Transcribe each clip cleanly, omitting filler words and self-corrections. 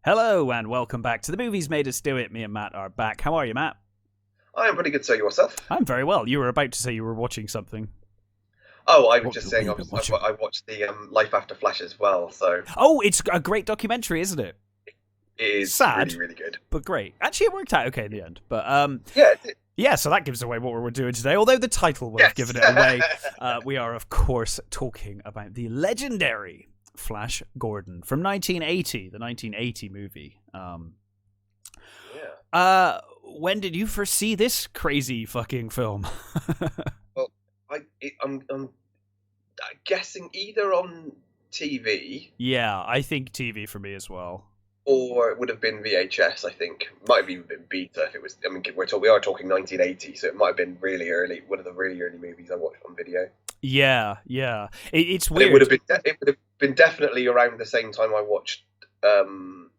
Hello and welcome back to The Movies Made Us Do It. Me and Matt are back. How are you, Matt? I am pretty good, sir. Yourself? I'm very well. You were about to say you were watching something. Oh, I was What just have saying you been watching? I watched the Life After Flash as well, so Oh, it's a great documentary, isn't it? it is Sad. really, really good. But great. Actually, it worked out okay in the end. But Yeah, yeah, so that gives away what we're doing today. Although the title would have yes. given it away. We are, of course, talking about the legendary Flash Gordon from 1980, the 1980 movie. Yeah. When did you first see this crazy fucking film? Well, I'm guessing either on TV Yeah, I think TV for me as well. or it would have been VHS. I think might have even been Beta if it was. I mean, we are talking 1980, so it might have been really early. One of the really early movies I watched on video. Yeah. It's But weird. it would have been definitely around the same time I watched. For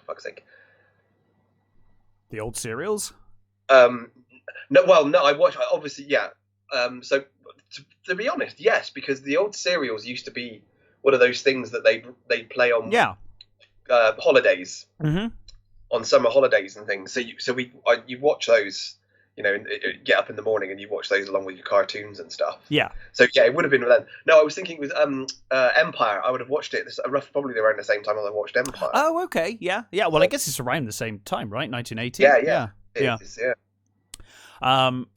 fuck's sake. The old serials? No, I watched. Obviously, yeah. So to be honest, yes, because the old serials used to be one of those things that they play on holidays, on summer holidays and things. So you watch those, get up in the morning and you watch those along with your cartoons and stuff. Yeah. So yeah, it would have been then. No, I was thinking with Empire. I would have watched it probably around the same time as I watched Empire. Oh, okay. Yeah. Well, I guess it's around the same time, right? 1980. Yeah. It is.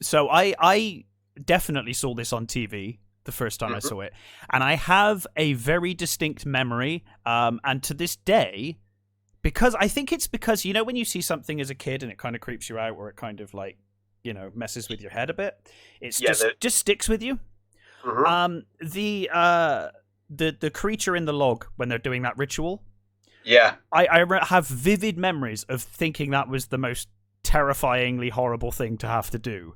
So I definitely saw this on TV the first time I saw it, and I have a very distinct memory. And to this day, because I think it's because when you see something as a kid and it kind of creeps you out, or it kind of like messes with your head a bit, it's just sticks with you. The creature in the log when they're doing that ritual. Yeah, I have vivid memories of thinking that was the most terrifyingly horrible thing to have to do.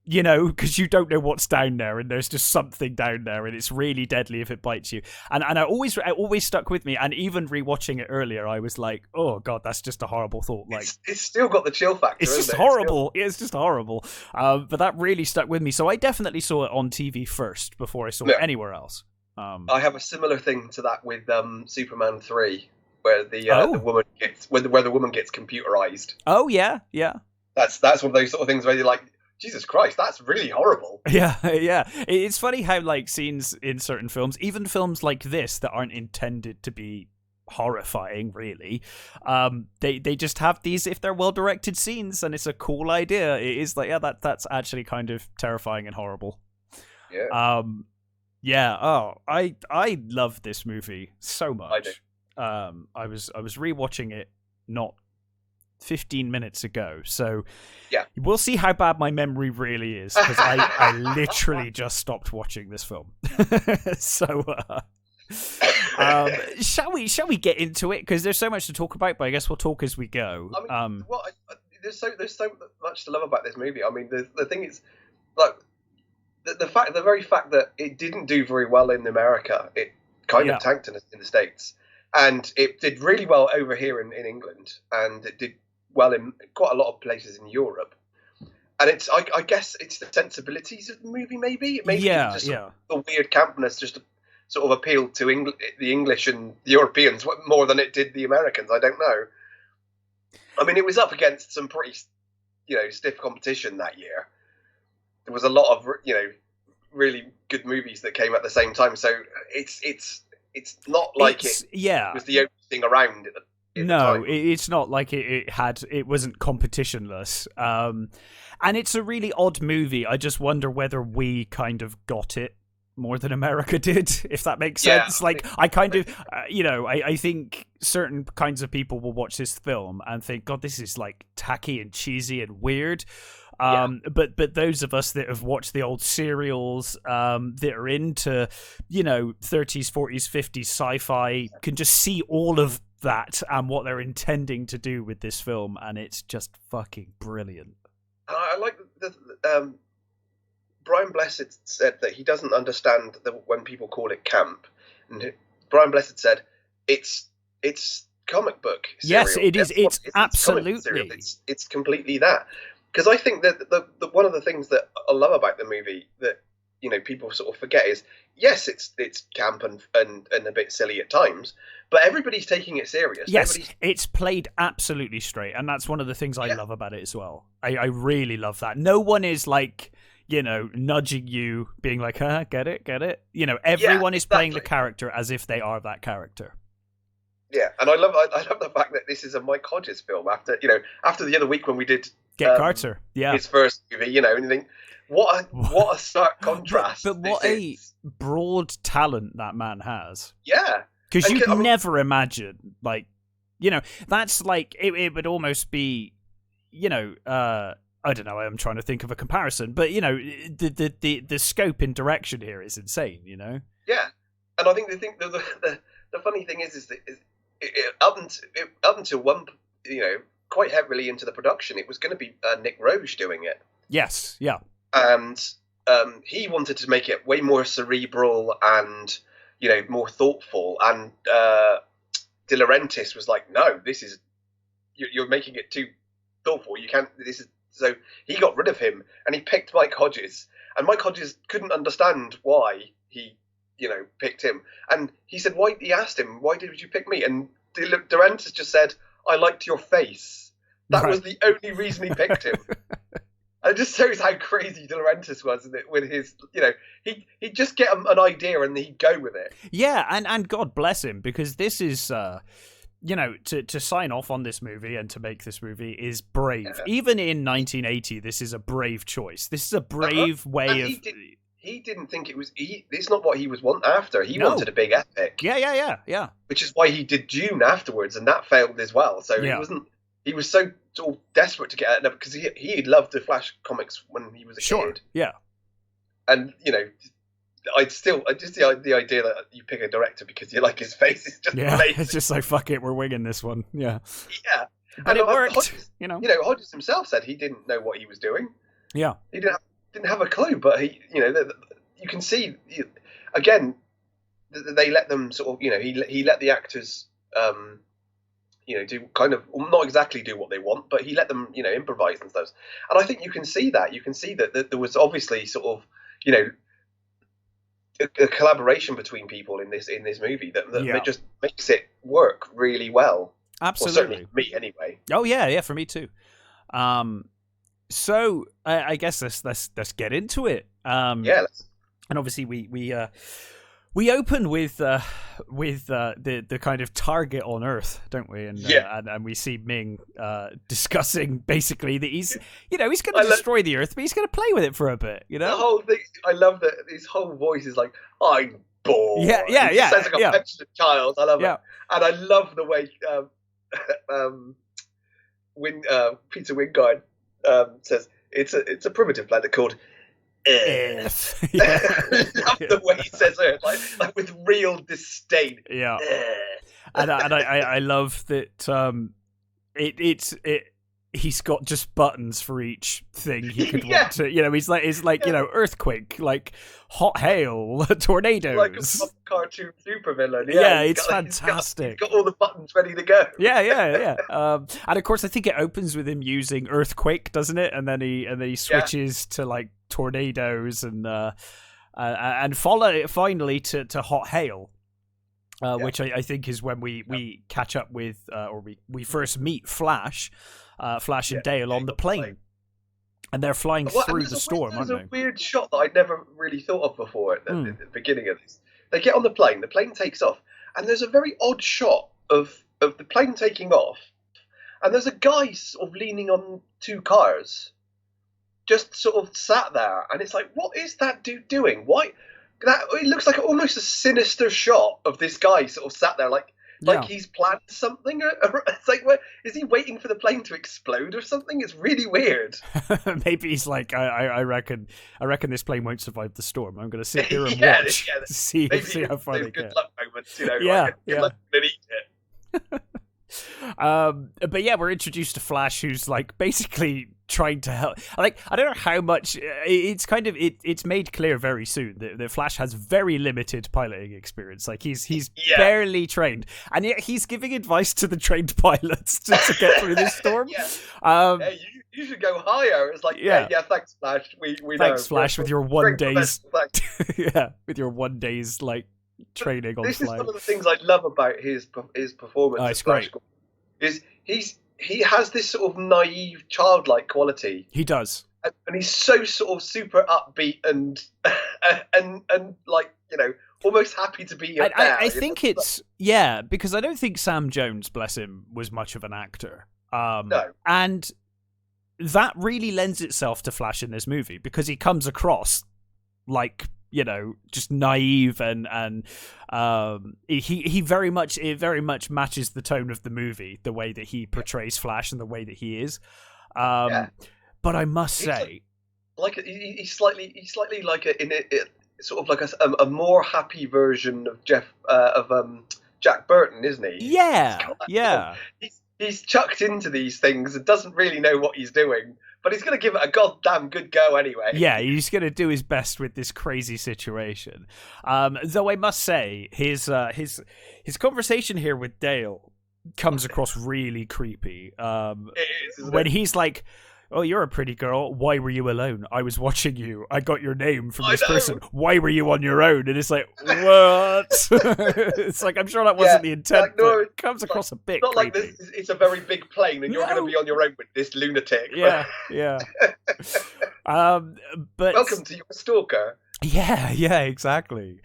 Because you don't know what's down there, and there's just something down there, and it's really deadly if it bites you. And it always stuck with me. And even rewatching it earlier, I was like, "Oh God, that's just a horrible thought." Like, it's still got the chill factor. It's just horrible. It's just horrible. But that really stuck with me. So I definitely saw it on TV first before I saw it anywhere else. I have a similar thing to that with Superman 3, where the woman gets where the woman gets computerized. Oh yeah. That's one of those sort of things where you're like, Jesus Christ, that's really horrible. Yeah. It's funny how like scenes in certain films, even films like this that aren't intended to be horrifying, really, they just have these, if they're well directed scenes, and it's a cool idea. It is like, that's actually kind of terrifying and horrible. Yeah. I love this movie so much. I do. I was rewatching it not 15 minutes ago, so yeah, we'll see how bad my memory really is, because I literally just stopped watching this film. So shall we get into it, because there's so much to talk about, but I guess we'll talk as we go. There's so much to love about this movie. I mean, the thing is, like, the very fact that it didn't do very well in America, it kind of tanked in the States, and it did really well over here in England, and it did well in quite a lot of places in Europe. And it's, I guess, it's the sensibilities of the movie. Maybe the weird campness just sort of appealed to the English and the Europeans more than it did the Americans. I don't know. I mean, it was up against some pretty, stiff competition that year. There was a lot of, really good movies that came at the same time. So it's not like it was the only thing around No, it's not like it wasn't competitionless. And it's a really odd movie. I just wonder whether we kind of got it more than America did, if that makes sense. Like, I kind of, I think certain kinds of people will watch this film and think, God, this is like tacky and cheesy and weird. But those of us that have watched the old serials, that are into, 30s, 40s, 50s sci-fi, can just see all of that and what they're intending to do with this film, and it's just fucking brilliant. I like the Brian Blessed said that he doesn't understand when people call it camp, and Brian Blessed said it's comic book serial. Yes, it is. It's absolutely. It's completely that. Because I think that the one of the things that I love about the movie that people sort of forget is, yes, it's camp and a bit silly at times, but everybody's taking it serious. Yes, it's played absolutely straight, and that's one of the things I love about it as well. I really love that. No one is like, nudging you, being like, get it? Everyone is playing the character as if they are that character. Yeah, and I love the fact that this is a Mike Hodges film after the other week when we did Get Carter, his first movie, and you think, what a stark contrast. But what a broad talent that man has. Yeah. Because you'd never imagine, that's like, it would almost be, I don't know, I'm trying to think of a comparison, but, the scope and direction here is insane, Yeah, and I think the funny thing is that up until one, quite heavily into the production, it was going to be Nick Roche doing it. Yes, yeah. And he wanted to make it way more cerebral and, more thoughtful. And De Laurentiis was like, no, this is, you're making it too thoughtful. You can't, this is, so he got rid of him and he picked Mike Hodges. And Mike Hodges couldn't understand why he, picked him. And he said, he asked him, why did you pick me? And De Laurentiis just said, I liked your face. That was the only reason he picked him. And it just shows how crazy De Laurentiis was with his, he'd just get an idea and he'd go with it. Yeah, and God bless him, because this is, to sign off on this movie and to make this movie is brave. Yeah. Even in 1980, this is a brave choice. This is a brave way of... He didn't think it was... It's not what he was after. He wanted a big epic. Yeah. Which is why he did Dune afterwards, and that failed as well. So he was so sort of desperate to get out, because he loved the Flash comics when he was a kid. Yeah. And, just the idea that you pick a director because you like his face is just amazing. It's just like, fuck it, we're winging this one. Yeah. Yeah. And it worked, Hodges, Hodges himself said he didn't know what he was doing. Yeah. He didn't have a clue, but he, you can see, again, they let them sort of, he let the actors, do kind of, not exactly do what they want, but he let them, improvise and stuff. And I think you can see that. You can see that there was obviously sort of, a collaboration between people in this movie that just makes it work really well. Absolutely. Well, certainly for me, anyway. Oh yeah, for me too. So I guess let's get into it. And obviously we open with the kind of target on Earth, don't we? And and we see Ming discussing basically that he's going to destroy the Earth, but he's going to play with it for a bit. The whole thing. I love that his whole voice is like, I'm bored. Yeah. He sounds like a pensioned child. I love it, and I love the way Peter Wingard says it's a primitive planet called Earth. I love the way he says Earth, like with real disdain. Yeah, and I love that. He's got just buttons for each thing he could want to. It's like earthquake, like hot hail, tornadoes, like a cartoon supervillain. Yeah, it's fantastic. He's got all the buttons ready to go. Yeah. And of course, I think it opens with him using earthquake, doesn't it? And then he switches to like tornadoes and finally to hot hail. Which I think is when we catch up with, or we first meet Flash and Dale on the plane. And they're flying through the storm, aren't they? There's a weird shot that I'd never really thought of before at the beginning of this. They get on the plane takes off, and there's a very odd shot of the plane taking off, and there's a guy sort of leaning on two cars, just sort of sat there, and it's like, what is that dude doing? Why? It looks like almost a sinister shot of this guy sort of sat there like he's planned something. It's like, is he waiting for the plane to explode or something? It's really weird. Maybe he's like, I reckon this plane won't survive the storm. I'm going to sit here and watch, see how far they get. Good luck moments, good luck and eat it. But yeah, we're introduced to Flash, who's like basically trying to help. Like, I don't know how much it's kind of it's made clear very soon that Flash has very limited piloting experience. Like he's barely trained, and yet he's giving advice to the trained pilots to get through this storm. You should go higher. It's like, yeah, thanks, Flash. We thanks, know. Flash, with your 1 day's yeah, with your 1 day's like training on this flying. Is one of the things I love about his performance. Oh, it's great. Is he has this sort of naive, childlike quality. He does, and he's so sort of super upbeat and like, you know, almost happy to be there. I think it's because I don't think Sam Jones, bless him, was much of an actor. No, and that really lends itself to Flash in this movie because he comes across like, you know, just naive and he very much matches the tone of the movie, the way that he portrays Flash and the way that he is. But I must say, he's slightly like sort of like a more happy version of Jack Burton, isn't he? Yeah. He's chucked into these things and doesn't really know what he's doing, but he's going to give it a goddamn good go anyway. Yeah, he's going to do his best with this crazy situation. Though I must say, his conversation here with Dale comes across really creepy. It is, when he's like, "Oh, you're a pretty girl. Why were you alone? I was watching you. I got your name from this person. Why were you on your own?" And it's like, what? It's like, I'm sure that wasn't the intent, but it comes across a bit not creepy. Like this. It's a very big plane, and you're going to be on your own with this lunatic. Yeah. But welcome to your stalker. Yeah, exactly.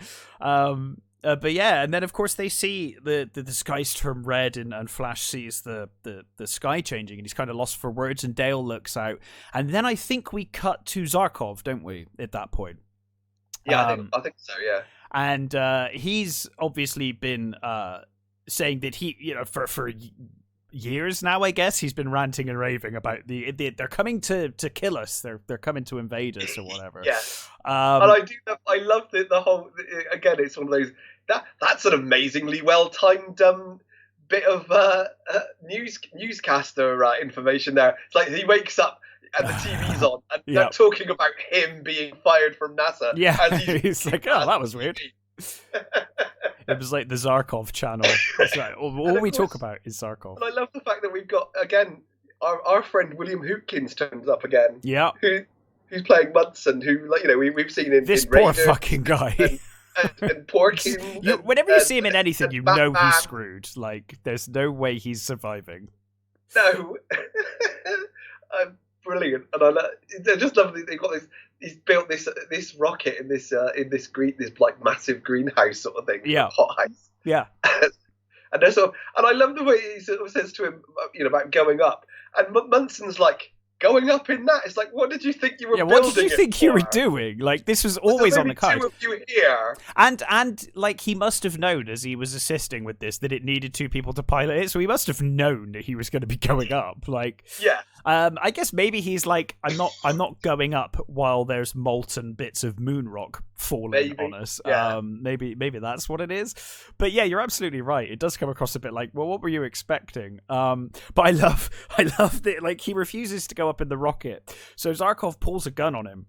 But yeah, and then of course they see the skies turn red, and Flash sees the sky changing, and he's kind of lost for words. And Dale looks out, and then I think we cut to Zarkov, don't we? At that point, yeah, I think so. Yeah, and he's obviously been saying that he, you know, for years now, I guess he's been ranting and raving about they're coming to kill us. They're coming to invade us or whatever. Yeah, and I love the whole. Again, it's one of those that's an amazingly well timed bit of newscaster information there. It's like he wakes up and the TV's on, and they're talking about him being fired from NASA. Yeah, he's like, oh, that was weird. It was like the Zarkov channel. It's like, all we talk about is Zarkov. And I love the fact that we've got, again, our friend William Hootkins turns up again. Yeah. Who's playing Munson, who, like, you know, we've seen in this in poor Raiders fucking guy. and Porkins. Whenever you see him in anything, you know Batman. he's screwed. Like, there's no way he's surviving. No. Brilliant. And I just love that they've got this. He's built this rocket in this like massive greenhouse sort of thing. Yeah. Hot house. Yeah. And there's and I love the way he sort of says to him, you know, about going up. And Munson's like, going up in that? It's like, what did you think you were building? Yeah, what did you think you were doing? Like, this was always on the card. Two of you here. And like, he must have known as he was assisting with this that it needed two people to pilot it, so he must have known that he was going to be going up. Like, yeah. I guess maybe he's like, I'm not going up while there's molten bits of moon rock falling on us. Yeah. Maybe that's what it is. But yeah, you're absolutely right. It does come across a bit like, well, what were you expecting? But I love that, like, he refuses to go up in the rocket, so Zarkov pulls a gun on him.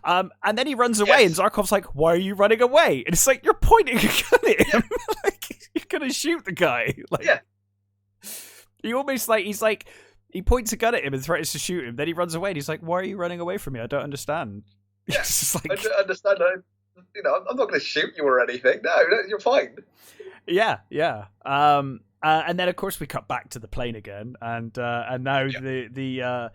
And then he runs away, and Zarkov's like, why are you running away? And it's like, you're pointing a gun at him. Like, you're gonna shoot the guy. Like, yeah. He almost like, he's like, he points a gun at him and threatens to shoot him. Then he runs away and he's like, why are you running away from me? I don't understand. Yeah. It's just like, I don't understand. You know, I'm not going to shoot you or anything. No, you're fine. Yeah. And then of course we cut back to the plane again, and now the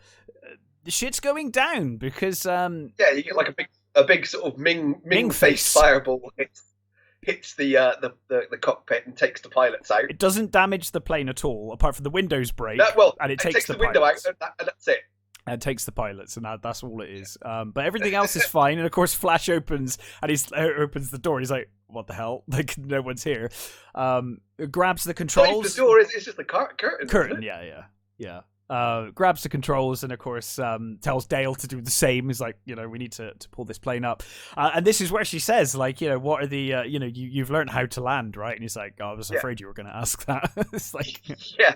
shit's going down because you get like a big sort of Ming face fireball hits the cockpit and takes the pilots out. It doesn't damage the plane at all, apart from the windows break. And it takes the window pilots. out, and that's it. And takes the pilots, and that's all it is. But everything else is fine. And of course, Flash opens, and he opens the door. And he's like, "What the hell? Like, no one's here." Grabs the controls. The door is just the curtain. Curtain, yeah. Grabs the controls, and of course, tells Dale to do the same. He's like, you know, we need to pull this plane up. And this is where she says, like, you know, what are the, you know, you've learned how to land, right? And he's like, oh, I was afraid you were going to ask that. It's like, yeah.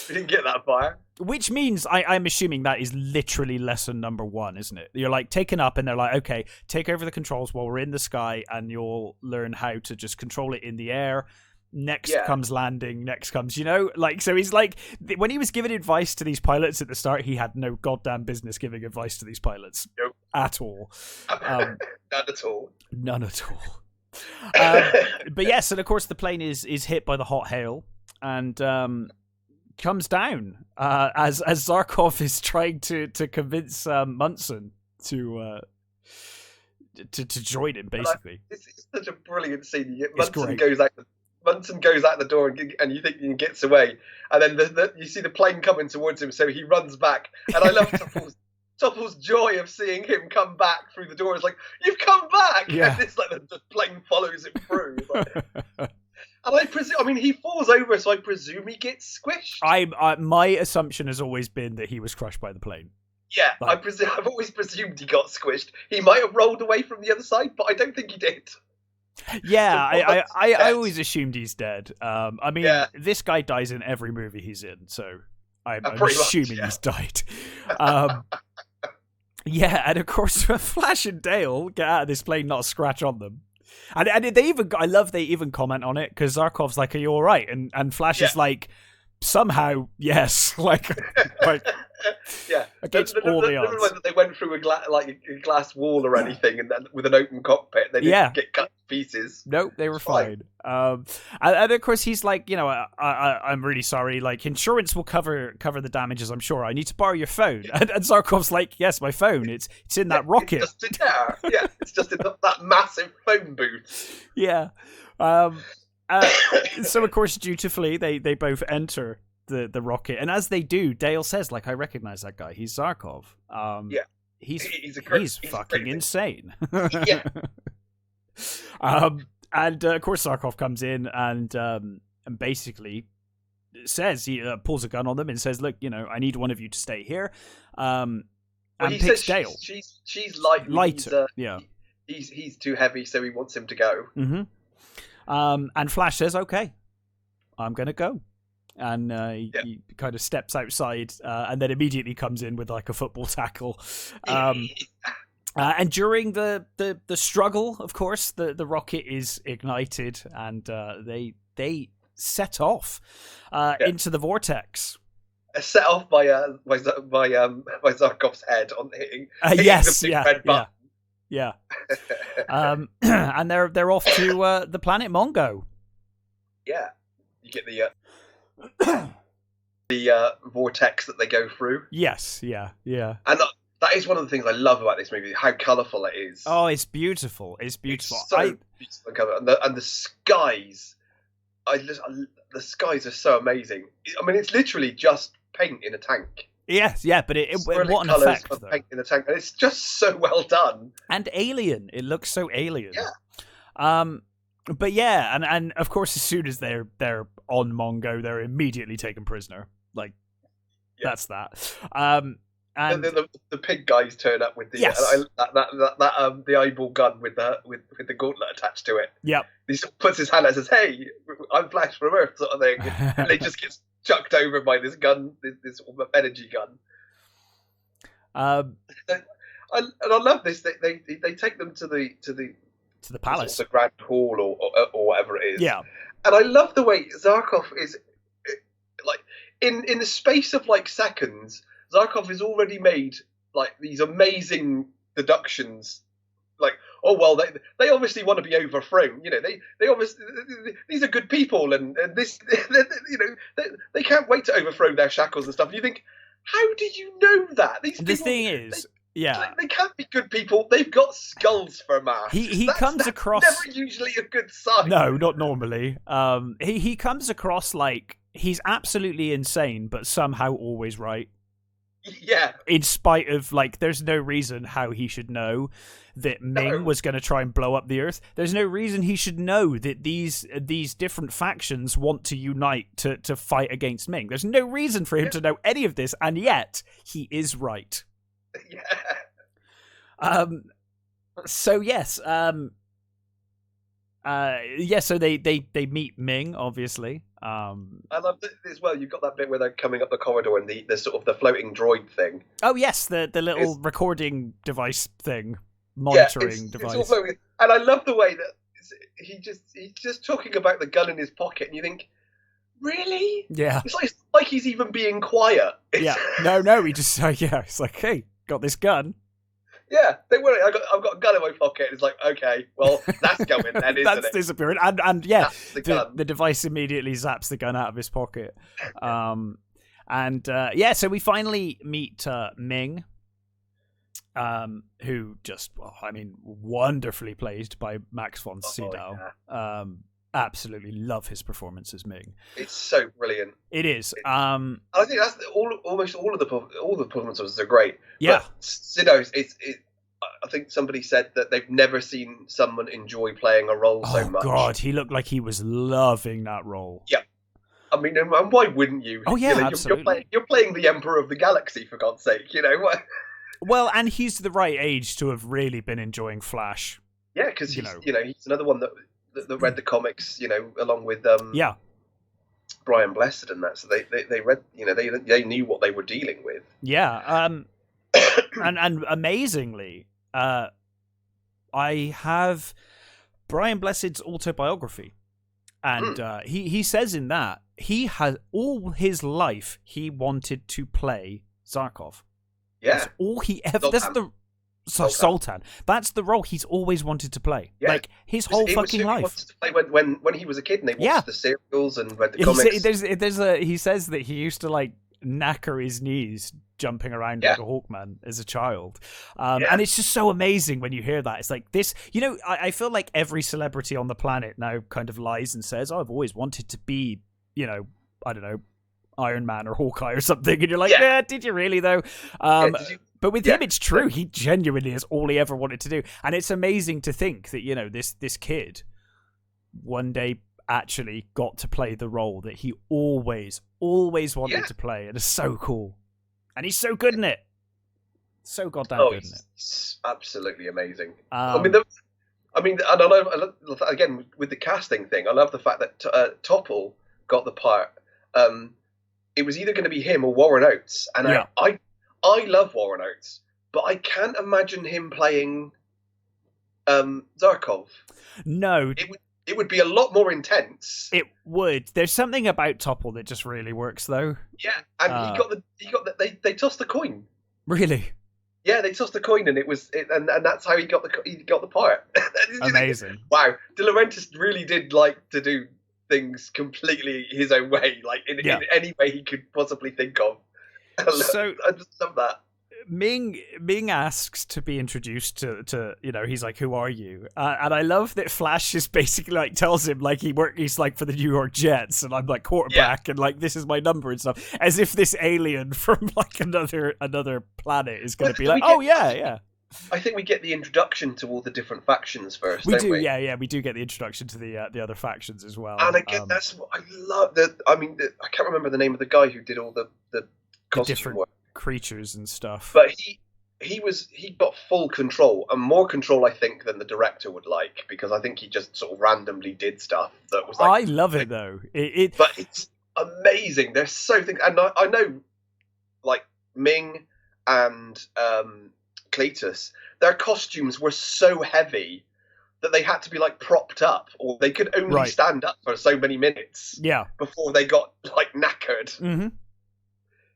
We didn't get that far. Which means I'm assuming that is literally lesson number 1, isn't it? You're like taken up and they're like, okay, take over the controls while we're in the sky and you'll learn how to just control it in the air. next comes landing, next comes, like, so he's like, when he was giving advice to these pilots at the start, he had no goddamn business giving advice to these pilots. Nope. At all. None at all. None at all. But yes, and of course the plane is hit by the hot hail and comes down as Zarkov is trying to convince Munson to join him, basically. It's such a brilliant scene. Munson goes out the door and you think he gets away, and then you see the plane coming towards him, so he runs back. And I love Topple's joy of seeing him come back through the door. It's like, you've come back! Yeah. And it's like the plane follows him through. And I presume, he falls over, so I presume he gets squished. My assumption has always been that he was crushed by the plane. Yeah, I've always presumed he got squished. He might have rolled away from the other side, but I don't think he did. Yeah, I always assumed he's dead. This guy dies in every movie he's in, so I'm assuming he's died. Yeah, and of course, Flash and Dale get out of this plane, not a scratch on them. And I love they even comment on it, because Zarkov's like, "Are you all right?" And Flash is like, "Somehow, yes." like yeah, against all the odds. That they went through a glass wall or anything, and then with an open cockpit, they didn't get cut to pieces. Nope, they were fine. And of course he's like, I'm really sorry. Like, insurance will cover the damages. I'm sure. I need to borrow your phone. And Zarkov's like, yes, my phone. It's in that rocket. It's just in there. Yeah, it's just in that massive phone booth. Yeah. So of course, dutifully, they both enter the rocket, and as they do, Dale says, like, I recognize that guy. He's Zarkov. He's fucking insane. Yeah. And of course Zarkov comes in and basically says, he pulls a gun on them and says, look, I need one of you to stay here. And he picks says Dale. She's lighter. He's too heavy, so he wants him to go. Mm-hmm. And Flash says, okay, I'm gonna go. And he kind of steps outside and then immediately comes in with like a football tackle. And during the struggle, of course, the rocket is ignited and they set off into the vortex. Set off by Zarkov's head on hitting yes, the big red button. Yeah. And they're off to the planet Mongo. Yeah, you get the vortex that they go through. Yes, yeah. And that is one of the things I love about this movie, how colourful it is. Oh, it's beautiful. It's beautiful. It's so beautiful colour. And the skies, the skies are so amazing. It's literally just paint in a tank. Yes, yeah, but what an effect, though. Paint in a tank, and it's just so well done. And alien. It looks so alien. Yeah. But yeah, and of course, as soon as they're on Mongo, they're immediately taken prisoner. Like, that's that. And the pig guys turn up with the the eyeball gun with the gauntlet attached to it. Yep. He puts his hand out and says, "Hey, I'm Flash from Earth," sort of thing, and they just gets chucked over by this gun, this energy gun. And I love this. They take them to the palace, the grand hall or whatever it is. Yeah. And I love the way Zarkov is like in the space of like seconds. Zarkov has already made like these amazing deductions, like, oh well, they obviously want to be overthrown. They obviously, these are good people, and this, they can't wait to overthrow their shackles and stuff. And you think, how do you know that? The thing is, they can't be good people. They've got skulls for masks. He comes across never usually a good sign. No, not normally. He comes across like he's absolutely insane, but somehow always right. Yeah. In spite of, like, there's no reason how he should know that Ming was going to try and blow up the Earth. There's no reason he should know that these different factions want to unite to fight against Ming. There's no reason for him to know any of this, and yet he is right. Yeah. So yes. So they meet Ming, obviously. I love this as well. You've got that bit where they're coming up the corridor and the sort of the floating droid thing. Oh yes, the little recording device thing, monitoring device. It's all floating. And I love the way that he's just talking about the gun in his pocket, and you think, really? Yeah. It's like he's even being quiet. Yeah. No. He just it's like, hey, got this gun. Yeah, don't worry. I've got a gun in my pocket. It's like, okay, well, that's going then, isn't that's it? disappearing, and yeah, the device immediately zaps the gun out of his pocket. So we finally meet Ming, who just, wonderfully played by Max von Sydow. Yeah. Absolutely love his performance as Ming. It's so brilliant. It is. I think that's almost all of the performances are great. Yeah. But Sydow, I think somebody said that they've never seen someone enjoy playing a role so much. Oh God, he looked like he was loving that role. Yeah. I mean, and why wouldn't you? Oh yeah, absolutely. You're playing the Emperor of the Galaxy, for God's sake. You know what? Well, and he's the right age to have really been enjoying Flash. Yeah, because he's another one that read the comics, along with Brian Blessed and that. So they read, they knew what they were dealing with. Yeah. And amazingly, I have Brian Blessed's autobiography, and he says in that he has all his life he wanted to play Zarkov. Yeah, that's all he ever. Sultan. That's the role he's always wanted to play. Yeah. Like his whole fucking life. He wanted to play when he was a kid and they watched the serials and read the comics. He says that he used to like knacker his knees jumping around like a Hawkman as a child. And it's just so amazing when you hear that. It's like this, I feel like every celebrity on the planet now kind of lies and says, I've always wanted to be, I don't know, Iron Man or Hawkeye or something. And you're like, yeah, did you really though? But with him, it's true. He genuinely is all he ever wanted to do. And it's amazing to think that, this kid one day actually got to play the role that he always wanted to play. And it's so cool. And he's so good in it. So goddamn good in it. It's absolutely amazing. And I love, again, with the casting thing, I love the fact that Topol got the part. It was either going to be him or Warren Oates. And I love Warren Oates, but I can't imagine him playing Zarkov. No. It would be a lot more intense. It would. There's something about Topol that just really works, though. Yeah, and they tossed the coin. Really? Yeah, they tossed the coin, and and that's how he got the part. Amazing. Wow, De Laurentiis really did like to do things completely his own way, like in any way he could possibly think of. So I just love that. Ming asks to be introduced to he's like, who are you? And I love that Flash just basically like tells him like he's like for the New York Jets and I'm like quarterback and like this is my number and stuff, as if this alien from like another planet is going to be like, I think we get the introduction to all the different factions first. We do. We do get the introduction to the other factions as well. And again, that's what I love. I can't remember the name of the guy who did all the different work. Creatures and stuff, but he got full control, and more control I think than the director would like, because I think he just sort of randomly did stuff that was like, I love it though, but it's amazing. There's so things, and I know like Ming and Cletus, their costumes were so heavy that they had to be like propped up, or they could only stand up for so many minutes before they got like knackered.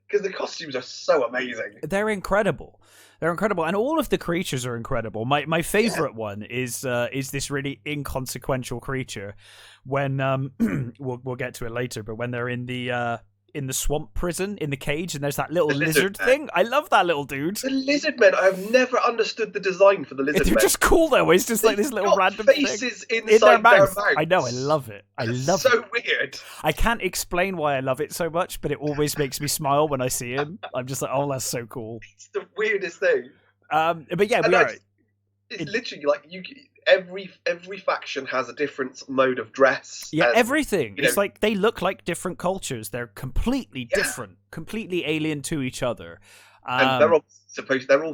Because the costumes are so amazing. They're incredible, and all of the creatures are incredible. My favorite one is this really inconsequential creature. When we'll get to it later, but when they're in the swamp prison in the cage, and there's that little lizard thing. I love that little dude. The lizard men. I've never understood the design for the lizard men. They're just cool though. It's just like this little random faces thing inside their mouth. I know. I love it. It's so weird. I can't explain why I love it so much, but it always makes me smile when I see him. I'm just like, oh, that's so cool. It's the weirdest thing. But yeah, we are. It's literally like every faction has a different mode of dress. Yeah, and, everything. It's like they look like different cultures. They're completely different, completely alien to each other. And they're all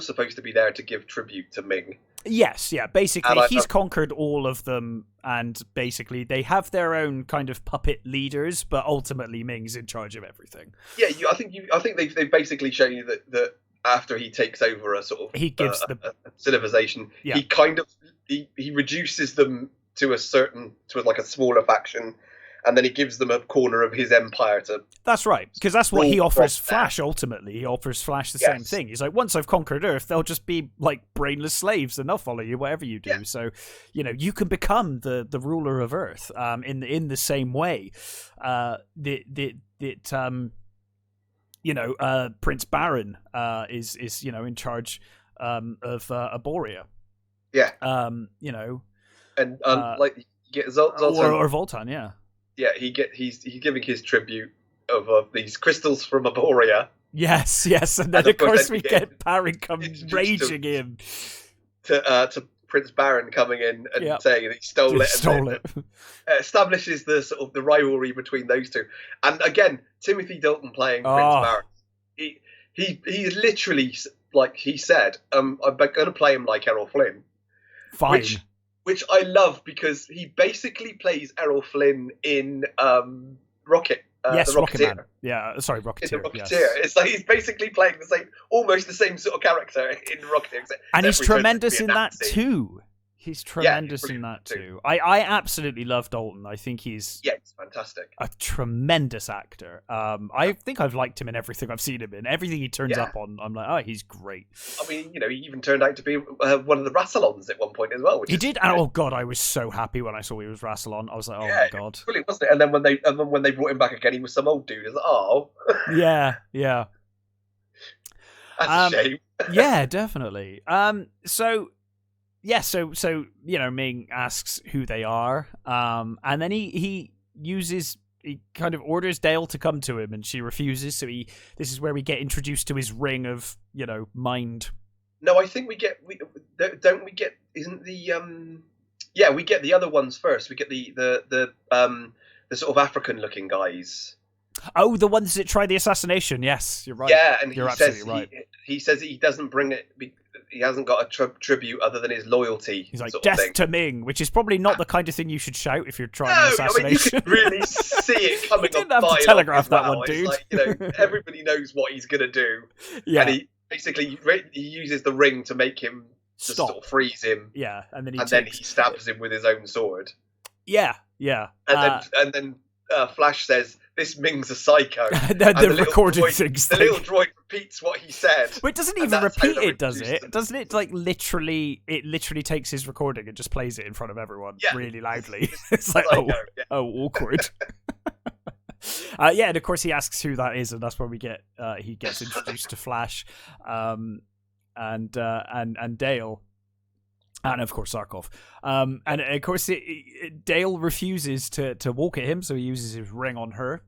supposed to be there to give tribute to Ming. Yes, yeah. Basically, he's conquered all of them, and basically they have their own kind of puppet leaders, but ultimately Ming's in charge of everything. Yeah, I think they've basically shown you that after he takes over a sort of he gives a civilization, he kind of he reduces them to like a smaller faction, and then he gives them a corner of his empire to. That's right, because that's what he offers Flash. Ultimately, he offers Flash the same thing. He's like, once I've conquered Earth, they'll just be like brainless slaves, and they'll follow you whatever you do. Yeah. So, you can become the ruler of Earth, in the same way. Prince Baron is in charge of Aboria. Yeah. And like you get Zoltan or Voltan, yeah. Yeah, he's giving his tribute of these crystals from Aboria. Yes, and then of course we get Baron come raging in to Prince Baron coming in and saying that he stole it. Establishes the sort of the rivalry between those two. And again, Timothy Dalton playing Prince Baron. He is literally, like he said, I'm going to play him like Errol Flynn. Fine. Which I love, because he basically plays Errol Flynn in Rocket. Yes, the Rocket Man. Yeah, sorry, Rocketeer. Rocketeer. Yes. It's like he's basically playing almost the same sort of character in Rocketeer. And he's tremendous in that too. He's tremendous in that too. I absolutely love Dalton. I think he's fantastic. A tremendous actor. I think I've liked him in everything I've seen him in. Everything he turns up on, I'm like, oh, he's great. I mean, he even turned out to be one of the Rassilons at one point as well. He did. Oh God, I was so happy when I saw he was Rassilon. I was like, oh my God, brilliant, wasn't it? And then when they brought him back again, he was some old dude. I was like, oh. Yeah. That's a shame. Yeah, definitely. So Ming asks who they are, and then he kind of orders Dale to come to him, and she refuses. So this is where we get introduced to his ring of mind. No, I think we get isn't the we get the other ones first. We get the sort of African looking guys. Oh, the ones that tried the assassination. Yes, you're right. Yeah, and you're absolutely right. He says he doesn't bring it. He hasn't got a tribute other than his loyalty. He's like, death to Ming, which is probably not the kind of thing you should shout if you're trying an assassination. You can really see it coming. You didn't have to telegraph that one, dude. It's like, everybody knows what he's going to do. Yeah. And he basically uses the ring to make him just sort of freeze him. Yeah, and then he stabs him with his own sword. Yeah. And then Flash says, "This Ming's a psycho." the recorded things. The little droid repeats what he said. But it doesn't even repeat it, does it? Doesn't it? Like literally takes his recording and just plays it in front of everyone really loudly. It's like, awkward. And of course he asks who that is, and that's where we get he gets introduced to Flash, and Dale. And of course Zarkov. And of course Dale refuses to walk at him, so he uses his ring on her.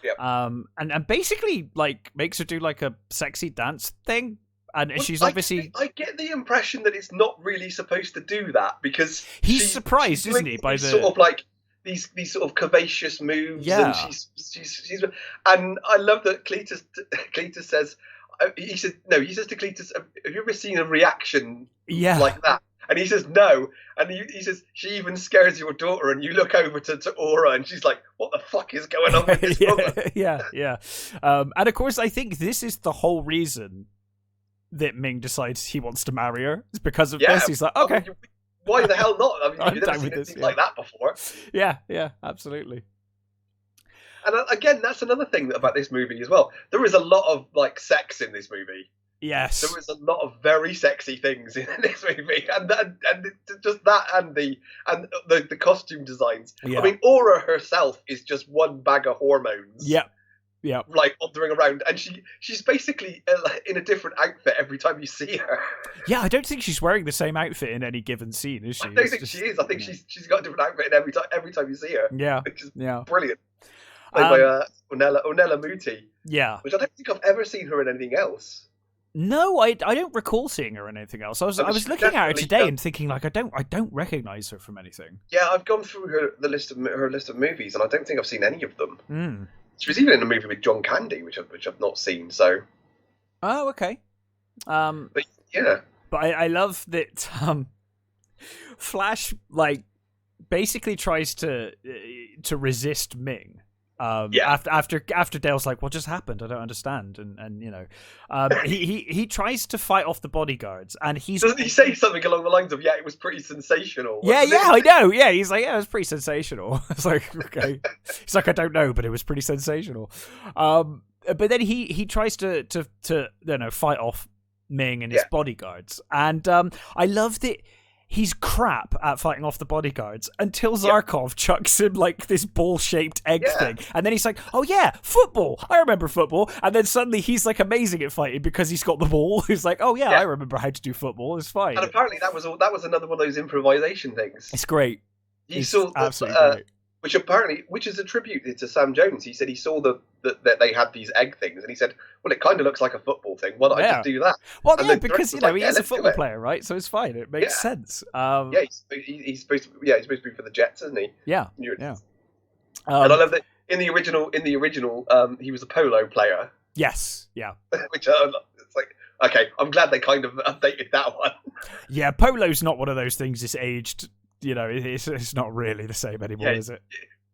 Yep. And basically like makes her do like a sexy dance thing. And she's obviously I get the impression that it's not really supposed to do that, because he's surprised, isn't he, by the sort of like these sort of curvaceous moves, and she's and I love that Cletus says he says to Cletus, have you ever seen a reaction like that? And he says no, and he says she even scares your daughter, and you look over to Aura, and she's like, "What the fuck is going on with this woman?" Yeah. And of course, I think this is the whole reason that Ming decides he wants to marry her. It's because of this. He's like, okay, why the hell not? I mean, you've never seen anything like that before. Yeah, absolutely. And again, that's another thing about this movie as well. There is a lot of like sex in this movie. Yes, there was a lot of very sexy things in this movie, and just that, and the costume designs. Yeah. I mean, Aura herself is just one bag of hormones. Yeah, like wandering around, and she's basically in a different outfit every time you see her. Yeah, I don't think she's wearing the same outfit in any given scene, is she? I don't think she is. I think she's got a different outfit every time you see her. Yeah, which is brilliant. Played by Ornella Muti. Yeah, which I don't think I've ever seen her in anything else. No, I don't recall seeing her in anything else. I was looking at her today and thinking like I don't recognize her from anything. Yeah, I've gone through her list of movies, and I don't think I've seen any of them. Mm. She was even in a movie with John Candy, which I've not seen. So. Oh, okay. But yeah. But I love that Flash like basically tries to resist Ming. After Dale's like, what just happened? I don't understand. And you know, he tries to fight off the bodyguards, and doesn't he say something along the lines of, "Yeah, it was pretty sensational." Yeah, I know. Yeah, he's like, yeah, it was pretty sensational. It's like, okay. He's like, I don't know, but it was pretty sensational. But then he tries to fight off Ming and his bodyguards, and I love that. He's crap at fighting off the bodyguards until Zarkov chucks him like this ball-shaped egg thing. And then he's like, oh yeah, football. I remember football. And then suddenly he's like amazing at fighting because he's got the ball. He's like, oh yeah, I remember how to do football. It's fine. And apparently that was another one of those improvisation things. It's great. It's absolutely great. Which is a tribute to Sam Jones. He said he saw that they had these egg things, and he said, "Well, it kind of looks like a football thing. Why don't I just do that?" Well, and because he is a football player, right? So it's fine. It makes sense. He's supposed to. Yeah, he's supposed to be for the Jets, isn't he? Yeah. And I love that in the original, he was a polo player. Yes. Yeah. Which it's like, okay, I'm glad they kind of updated that one. Yeah, polo's not one of those things that's aged. You know, it's not really the same anymore, is it?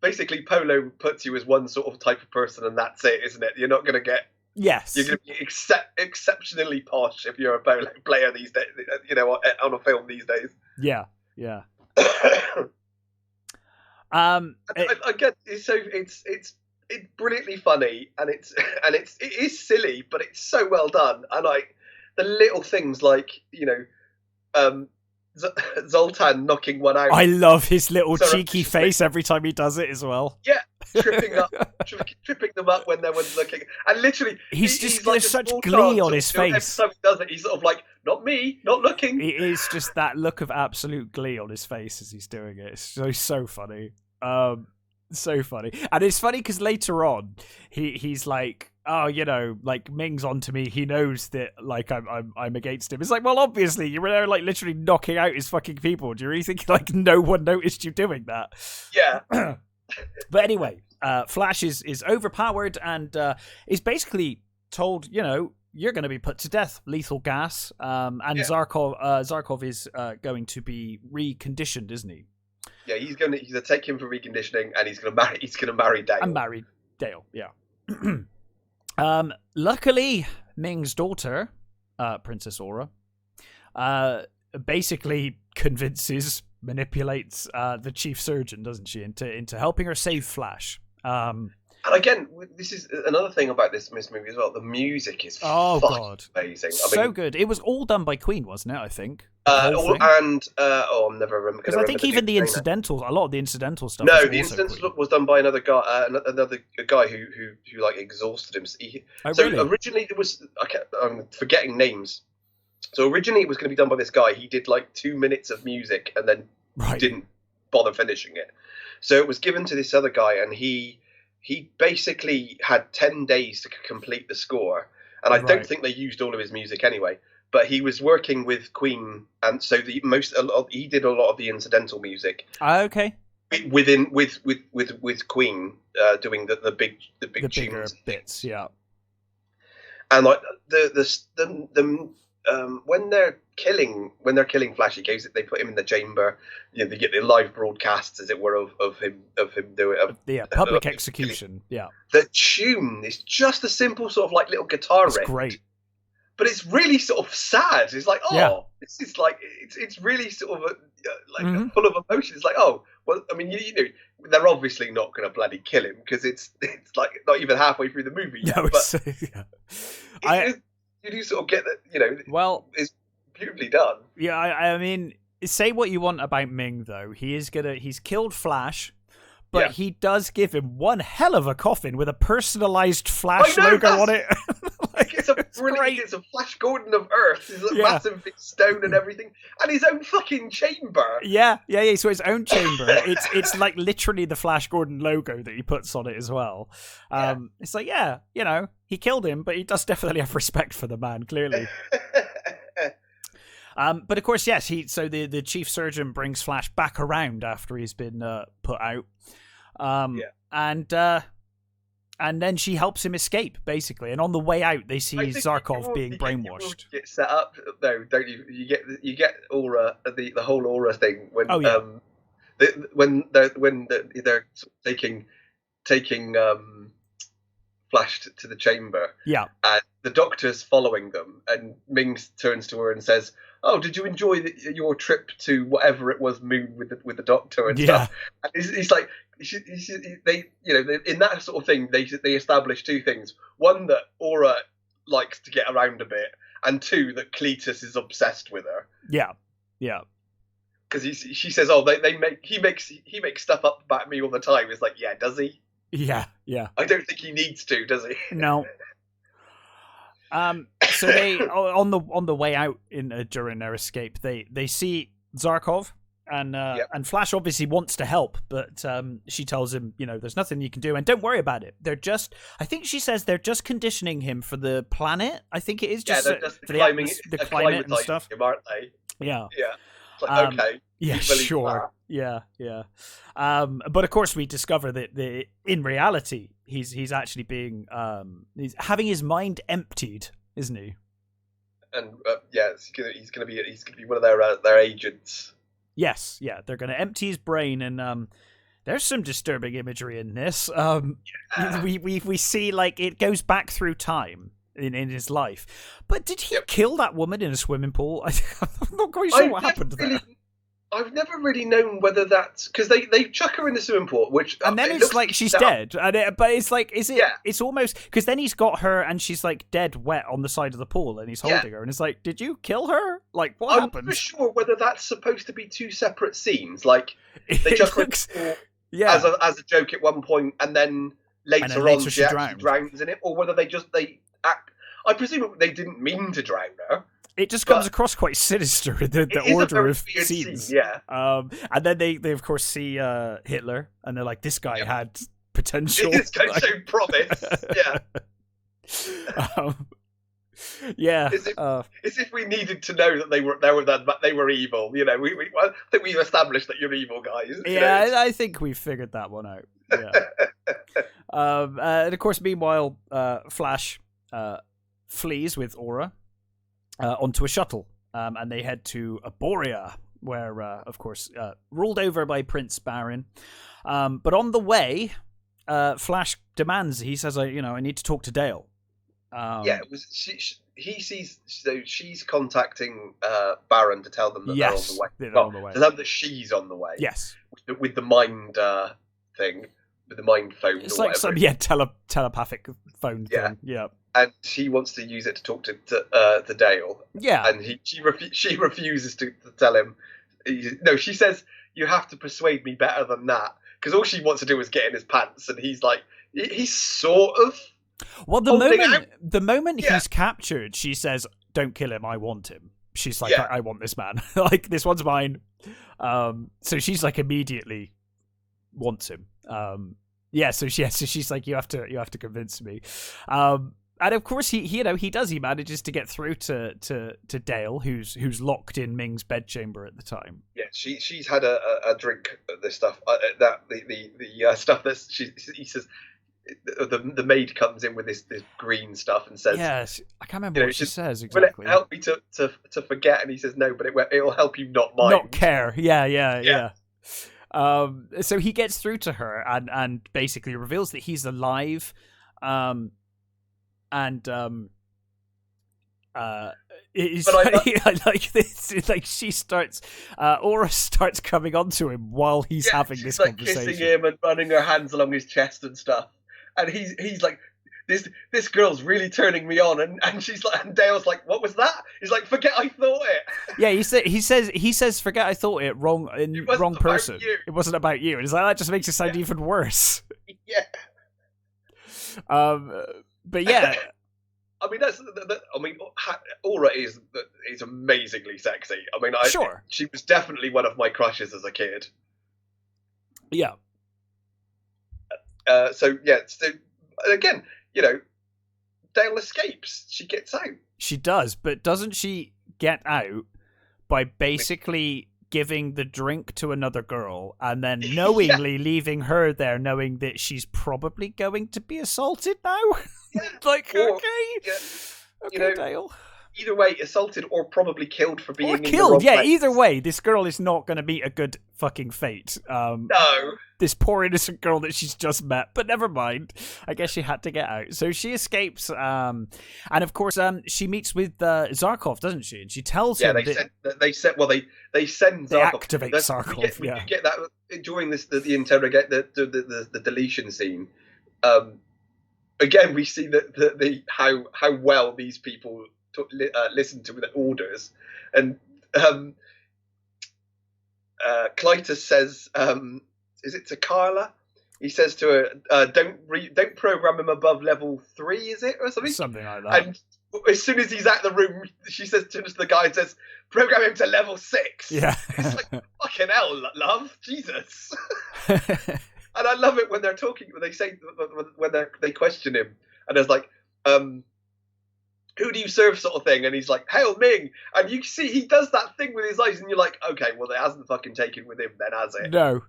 Basically, polo puts you as one sort of type of person, and that's it, isn't it? You're not going to get... Yes. You're going to be exceptionally posh if you're a polo player these days, you know, on a film these days. Yeah, yeah. Again, it's brilliantly funny, and it is silly, but it's so well done. And like the little things, like, you know, Zoltan knocking one out. I love his little cheeky face every time he does it as well. Yeah, tripping them up when no one's looking, and literally he's like such glee on his face. Every time he does it, he's sort of like, "Not me, not looking." It is just that look of absolute glee on his face as he's doing it. It's so funny. So funny. And it's funny because later on he's like, oh, you know, like, Ming's onto me, he knows that like I'm against him. It's like, well, obviously you were there like literally knocking out his fucking people. Do you really think like no one noticed you doing that? Yeah. But anyway, Flash is overpowered and is basically told, you know, you're going to be put to death, lethal gas. And Zarkov is going to be reconditioned, isn't he? Yeah, he's gonna take him for reconditioning, and he's gonna marry Dale. And marry Dale, yeah. Luckily, Ming's daughter, Princess Aura, basically manipulates the chief surgeon, doesn't she, into helping her save Flash. And again, this is another thing about this movie as well. The music is amazing. So good. It was all done by Queen, wasn't it? I think. I'm never remember. Because I think even the incidentals, a lot of the incidental stuff. No, the incidental was done by another guy. Another guy who like exhausted him. Really? Originally it was. I'm forgetting names. So originally it was going to be done by this guy. He did like 2 minutes of music and then didn't bother finishing it. So it was given to this other guy, and he basically had 10 days to complete the score. And I don't think they used all of his music anyway. But he was working with Queen, and so he did a lot of the incidental music. Okay. With Queen doing the big bigger bits, yeah. And like when they're killing Flash, they put him in the chamber. You know, they get the live broadcasts, as it were, of him doing public execution. Yeah. The tune is just a simple sort of like little guitar riff. It's great. But it's really sort of sad. It's like, this is like, it's really sort of full of emotion. It's like, oh, well, I mean, you know, they're obviously not going to bloody kill him because it's like not even halfway through the movie yet. No, you do sort of get that, you know. Well, it's beautifully done. Yeah, I mean, say what you want about Ming, though. He's killed Flash. But he does give him one hell of a coffin with a personalized Flash logo on it. It's a Flash Gordon of Earth. It's a massive big stone and everything, and his own fucking chamber. Yeah. So his own chamber. It's like literally the Flash Gordon logo that he puts on it as well. It's like, you know, he killed him, but he does definitely have respect for the man, clearly. But of course, yes. So the chief surgeon brings Flash back around after he's been put out. And then she helps him escape, basically. And on the way out, they see Zarkov being brainwashed. You get set up, though, don't you? You get Aura, the whole Aura thing when when they're taking taking Flash to the chamber. Yeah. And the Doctor's following them, and Ming turns to her and says, "Oh, did you enjoy your trip to whatever it was, Moon, with the Doctor and stuff?" And he's like, they, in that sort of thing, they establish two things: one, that Aura likes to get around a bit, and two, that Cletus is obsessed with her. Yeah. Because she says, "Oh, he makes stuff up about me all the time." It's like, yeah, does he? Yeah. I don't think he needs to, does he? No. So they on the way out during their escape, they see Zarkov, and Flash obviously wants to help, but she tells him, there's nothing you can do, and don't worry about it. I think she says they're just conditioning him for the planet. I think it is just, they're just for the climate and stuff, him, aren't they? Yeah. It's like, okay. Yeah, sure. That. Yeah. But of course, we discover that in reality, he's actually being he's having his mind emptied, isn't he? And he's gonna be one of their agents. Yes, yeah, they're gonna empty his brain, and there's some disturbing imagery in this. We see, like, it goes back through time in his life. But did he kill that woman in a swimming pool? I'm not quite sure what happened there. I've never really known whether that's because they chuck her in the swimming pool, and then it's like she's dead, but it's like, is it? Yeah. It's almost because then he's got her and she's like dead, wet on the side of the pool, and he's holding her, and it's like, did you kill her? Like, what happened? I'm not sure whether that's supposed to be two separate scenes. Like they chuck her in the pool as a joke at one point, and then later on she actually drowns in it, or whether they act. I presume they didn't mean to drown her. It just comes across quite sinister, the order of scenes. Scene, yeah. And then they of course see Hitler, and they're like, this guy had potential. This guy showed promise. Yeah. As if we needed to know that they were evil. I think we established that you're evil, guys. Yeah, I think we figured that one out. Yeah. And of course, meanwhile, Flash flees with Aura onto a shuttle, and they head to Aboria, where, of course, ruled over by Prince Barin. But on the way, Flash demands. He says, I need to talk to Dale." She's contacting Baron to tell them that they're on the way. They're on the way. To tell them that she's on the way. Yes. With the mind thing, with the mind phone. It's or like whatever. some telepathic phone thing. Yeah. And she wants to use it to talk to Dale. Yeah. And she refuses to tell him. No, she says, "You have to persuade me better than that." Because all she wants to do is get in his pants, and he's like, he's sort of. Well, the moment he's captured, she says, "Don't kill him. I want him." She's like, I want this man. Like, this one's mine. So she's like immediately wants him. So she's like, you have to convince me. And of course he does. He manages to get through to Dale, who's locked in Ming's bedchamber at the time. Yeah, she's had a drink of this stuff. The stuff that he says. The maid comes in with this green stuff and says, "Yes, I can't remember what she says exactly." Will it help me to forget? And he says, "No, but it'll help you not mind, not care." Yeah. So he gets through to her and basically reveals that he's alive. It's I like this. It's like she starts, Aura starts coming onto him while he's having this conversation. Kissing him and running her hands along his chest and stuff. And he's like, this girl's really turning me on. And she's like, and Dale's like, what was that? He's like, forget I thought it. Yeah, he says, forget I thought it. Wrong person. It wasn't about you. And it's like, that just makes it sound even worse. Yeah. But yeah. I mean, Aura is amazingly sexy. I mean, sure. She was definitely one of my crushes as a kid. Yeah. So again, Dale escapes. She gets out. She does, but doesn't she get out by basically giving the drink to another girl and then knowingly leaving her there, knowing that she's probably going to be assaulted now? Yeah. Okay. Yeah. Okay, Dale. either way, assaulted or probably killed for being or in the killed. wrong Yeah, place. either way, this girl is not going to meet a good fucking fate. No. This poor innocent girl that she's just met, but never mind. I guess she had to get out. So she escapes, and of course, she meets with Zarkov, doesn't she? And she tells him they send Zarkov. activate Zarkov. You get that during the interrogate the deletion scene. Again, we see the how well these people listen to the orders, and Clytus says. Is it to Carla? He says to her, "Don't program him above level 3, is it, or something?" Something like that. And as soon as he's out of the room, she says to the guy and says, "Program him to level 6." Yeah. It's like, fucking hell, love, Jesus. And I love it when they're talking. When they say when they question him, and there's like, who do you serve, sort of thing, and he's like, Hail Ming, and you see he does that thing with his eyes, and you're like, okay, well, it hasn't fucking taken with him then, has it? No.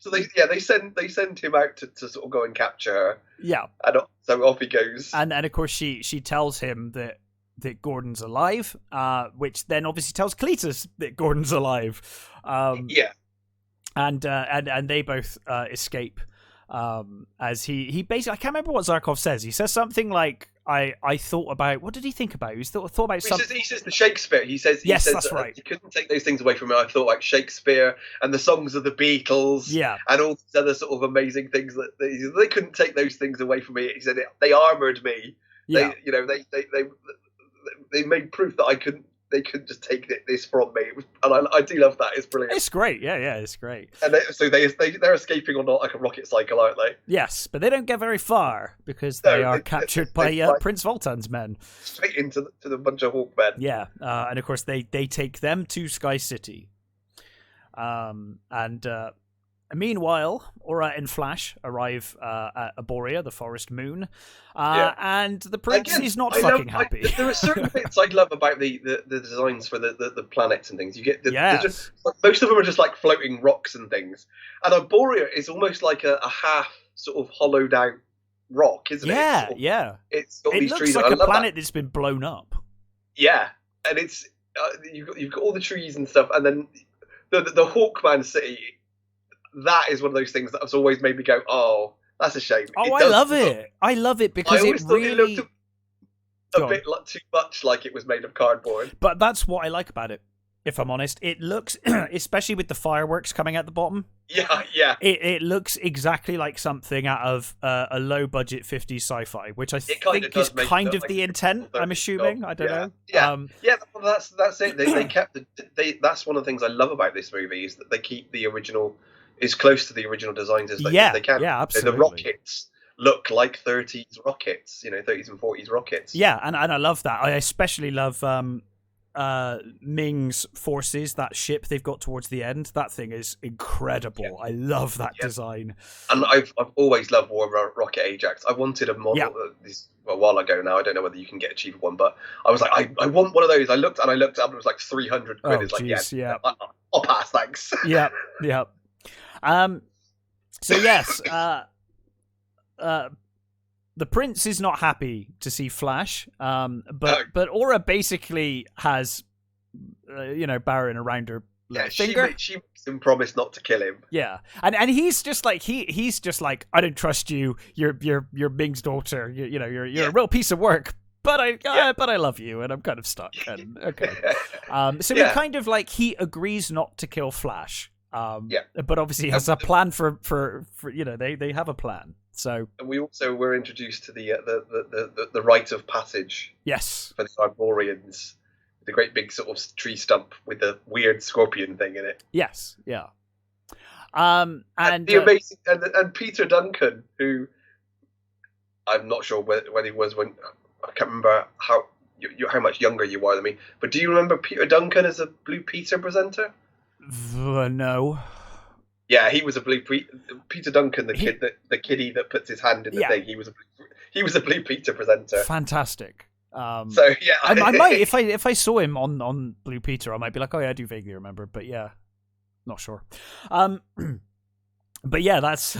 So they send him out to sort of go and capture her. Yeah. And so off he goes. And of course she tells him that Gordon's alive, which then obviously tells Cletus that Gordon's alive. Yeah. And they both escape. As he basically, I can't remember what Zarkov says. He says something like, I thought about, what did he think about? He thought about something. He says the Shakespeare. He says that's right. He couldn't take those things away from me. I thought like Shakespeare and the songs of the Beatles, and all these other sort of amazing things that they couldn't take those things away from me. He said they armored me. Yeah. They made proof that I couldn't. They couldn't just take this from me, and I do love that. It's brilliant. It's great, yeah, it's great. And they're escaping on like a rocket cycle, aren't they? Yes, but they don't get very far because they are captured by Prince Voltan's men. Straight into the bunch of Hawkmen. Yeah, and of course they take them to Sky City. Meanwhile, Aura and Flash arrive at Aboria, the forest moon, and the prince is not fucking happy. There are certain bits I love about the designs for the planets and things. You get most of them are just like floating rocks and things, and Aboria is almost like a half sort of hollowed out rock, isn't it? Yeah. It's got these looks trees. like a planet that's been blown up. Yeah, and it's you've got all the trees and stuff, and then the Hawkman city. That is one of those things that has always made me go, oh, that's a shame. Oh, I love it. I love it because it really looked a bit too much like it was made of cardboard. But that's what I like about it, if I'm honest. It looks, especially with the fireworks coming at the bottom. Yeah. It looks exactly like something out of a low-budget 50s sci-fi, which I think is kind of the intent, I'm assuming. I don't know. Yeah, well, that's it. They kept that's one of the things I love about this movie is that they keep the original as close to the original designs as they can. Yeah, absolutely. The rockets look like 30s rockets, 30s and 40s rockets. Yeah, and I love that. I especially love Ming's forces, that ship they've got towards the end. That thing is incredible. Yeah. I love that design. And I've always loved War Rocket Ajax. I wanted a model a while ago now. I don't know whether you can get a cheaper one, but I was like, I want one of those. I looked up and it was like 300 quid. It's like, I'll pass, thanks. Yeah. So yes, the prince is not happy to see Flash, but Aura basically has, Baron around her finger. She makes him promise not to kill him. Yeah, and he's just like he's just like, I don't trust you. You're Ming's daughter. You're a real piece of work. But I love you, and I'm kind of stuck. And, okay, so we kind of like he agrees not to kill Flash. But obviously he has a plan for they have a plan. So and we also were introduced to the rite of passage. Yes, for the Arborians, the great big sort of tree stump with the weird scorpion thing in it. Yes, yeah. And the amazing and Peter Duncan, who I'm not sure when he was when I can't remember how much younger you are than me, but do you remember Peter Duncan as a Blue Peter presenter? No. Yeah, he was a Blue Peter Duncan, the kiddie that puts his hand in the thing. He was a Blue Peter presenter. Fantastic. So yeah, I might if I saw him on Blue Peter, I might be like, oh yeah, I do vaguely remember, but yeah, not sure. But yeah, that's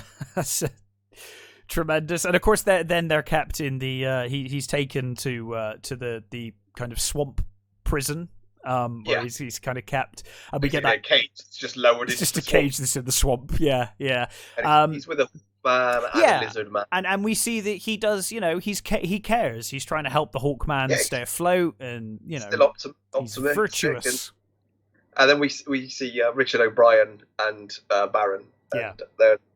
Tremendous. And of course, then they're kept in the. He's taken to the kind of swamp prison. Where he's kind of kept, and we get that cage. It's just lowered. It's just a cage that's in the swamp. Yeah. And he's with a man and a lizard man, and we see that he does. He cares. He's trying to help the Hawkman stay afloat, and still he's virtuous. And then we see Richard O'Brien and Baron. And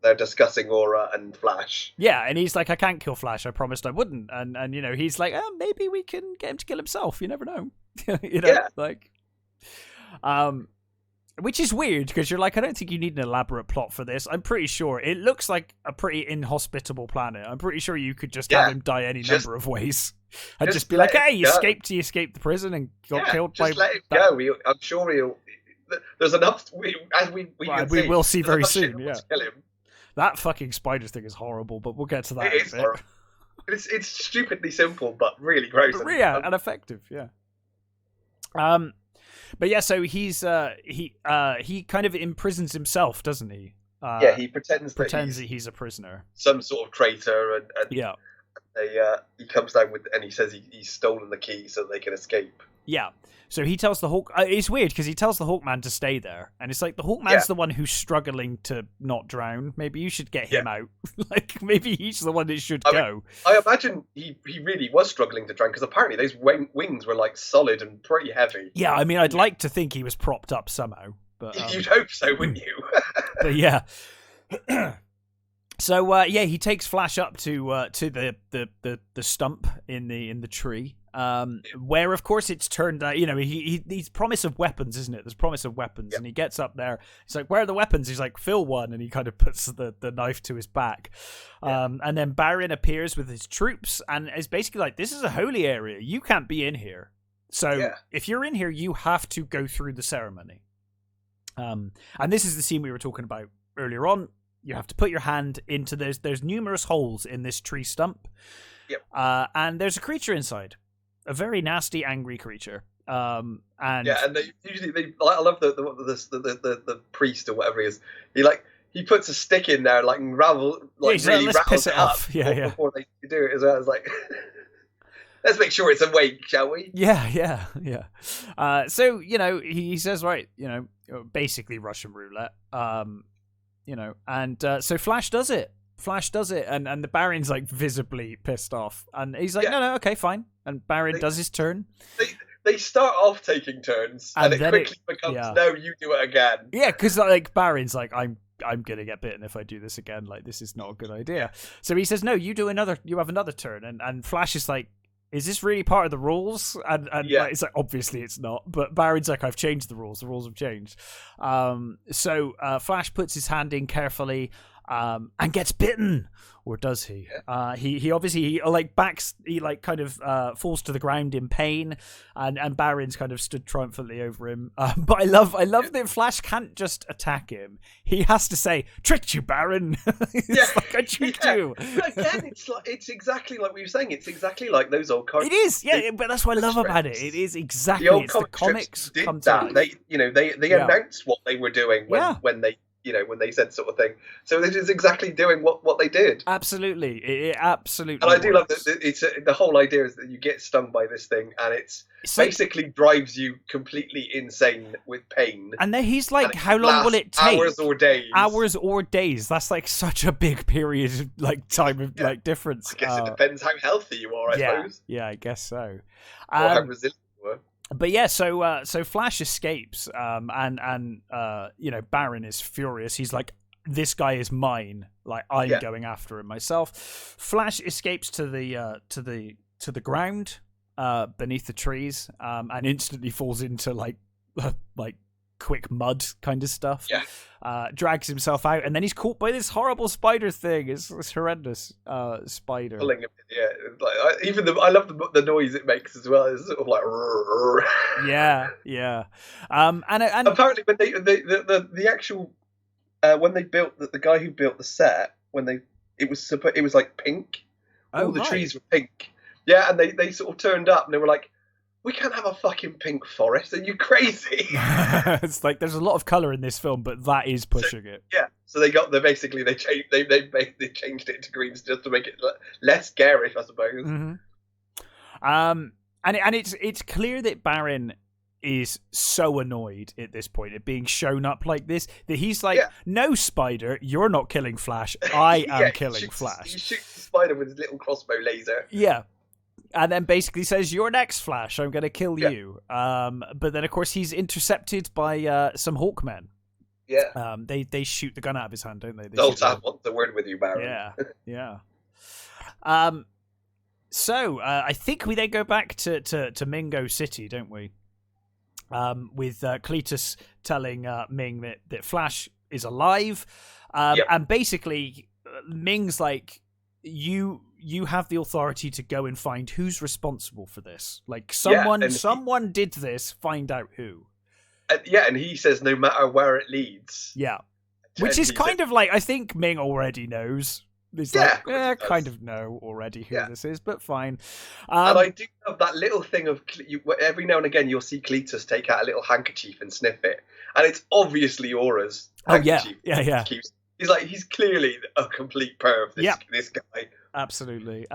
they're discussing Aura and Flash. Yeah, and he's like, I can't kill Flash. I promised I wouldn't. And he's like, maybe we can get him to kill himself. You never know. Which is weird because you're like, I don't think you need an elaborate plot for this. I'm pretty sure it looks like a pretty inhospitable planet. I'm pretty sure you could just have him die any number of ways. And just be like, hey, you escaped the prison and got killed by... Just let him go. I'm sure he'll... There's enough... We will see very soon, yeah. Kill him. That fucking spider thing is horrible, but we'll get to that. It is horrible. It's stupidly simple, but really gross. And effective, yeah. But yeah, so he kind of imprisons himself, doesn't he? He pretends that he's a prisoner, some sort of traitor, and he comes down and he says he's stolen the key so they can escape. Yeah. So he tells the Hawk. It's weird because he tells the Hawkman to stay there, and it's like the Hawkman's the one who's struggling to not drown. Maybe you should get him out. Like maybe he's the one that should go. I imagine he really was struggling to drown because apparently those wings were like solid and pretty heavy. Yeah, I mean, I'd like to think he was propped up somehow, but you'd hope so, wouldn't you? But yeah. So he takes Flash up to the stump in the tree. Where of course it's turned out, he's promise of weapons, isn't it? There's promise of weapons, and he gets up there. He's like, "Where are the weapons?" He's like, "Fill one," and he kind of puts the knife to his back. And then Baron appears with his troops, and is basically like, "This is a holy area. You can't be in here. So if you're in here, you have to go through the ceremony." And this is the scene we were talking about earlier on. You have to put your hand into there's numerous holes in this tree stump. Yep. And there's a creature inside. A very nasty, angry creature. And I love the priest or whatever he is. He puts a stick in there, rattles it up before they do it as well. It's like, let's make sure it's awake, shall we? Yeah. So he says, right, basically Russian roulette. So Flash does it. And the Baron's like visibly pissed off, and he's like, no, okay, fine. And Baron does his turn. They start off taking turns, and it quickly becomes, no, you do it again. Yeah, because like Baron's like, I'm gonna get bitten if I do this again. Like, this is not a good idea. So he says, no, you have another turn, and Flash is like, is this really part of the rules? And it's like, obviously it's not. But Baron's like, I've changed the rules. The rules have changed. So Flash puts his hand in carefully. And gets bitten, or does he? Yeah. He obviously kind of falls to the ground in pain, and Baron's kind of stood triumphantly over him. But I love that Flash can't just attack him; he has to say, "Tricked you, Baron." It's like, I tricked you. Again, it's exactly like we were saying. It's exactly like those old comics. It is, but that's what I love about it. It is exactly the comics come to life. They announced what they were doing when they. When they said sort of thing. So it is exactly doing what they did. Absolutely. It absolutely And I do love that the whole idea is that you get stung by this thing, and it's basically drives you completely insane with pain. And then he's like, how long will it take? Hours or days. That's like such a big period of time of difference. I guess it depends how healthy you are, I suppose. Yeah, I guess so. Or how resilient you were. But yeah, so Flash escapes, and Baron is furious. He's like, "This guy is mine. Like, I'm going after him myself." Flash escapes to the ground, beneath the trees, and instantly falls into like quick mud kind of stuff. Drags himself out, and then he's caught by this horrible spider thing. It's horrendous spider. Pulling him, I love the noise it makes as well. It's sort of like yeah. And apparently when the actual when they built the guy who built the set, it was like pink. All the trees were pink. Yeah, and they sort of turned up and they were like, we can't have a fucking pink forest. Are you crazy? It's like there's a lot of color in this film, but that is pushing it. Yeah. So they changed it to greens just to make it less garish, I suppose. Mm-hmm. And it's clear that Baron is so annoyed at this point at being shown up like this that he's like, no, Spider, you're not killing Flash. I am killing Flash. He shoots the Spider with his little crossbow laser. Yeah. And then basically says, you're next, Flash. I'm going to kill you. But then, of course, he's intercepted by some Hawkmen. Yeah. They shoot the gun out of his hand, don't they? Zoltan wants a word with you, Baron. Yeah. Yeah. So I think we then go back to Mingo City, don't we? With Cletus telling Ming that Flash is alive, and basically Ming's like, you have the authority to go and find who's responsible for this. Like someone did this. Find out who. And he says no matter where it leads. Yeah, which is kind of like, I think Ming already knows. He's kind of know already who this is, but fine. And I do have that little thing of every now and again you'll see Cletus take out a little handkerchief and sniff it, and it's obviously Aura's handkerchief. Yeah. He's clearly a complete perv. This guy. Absolutely.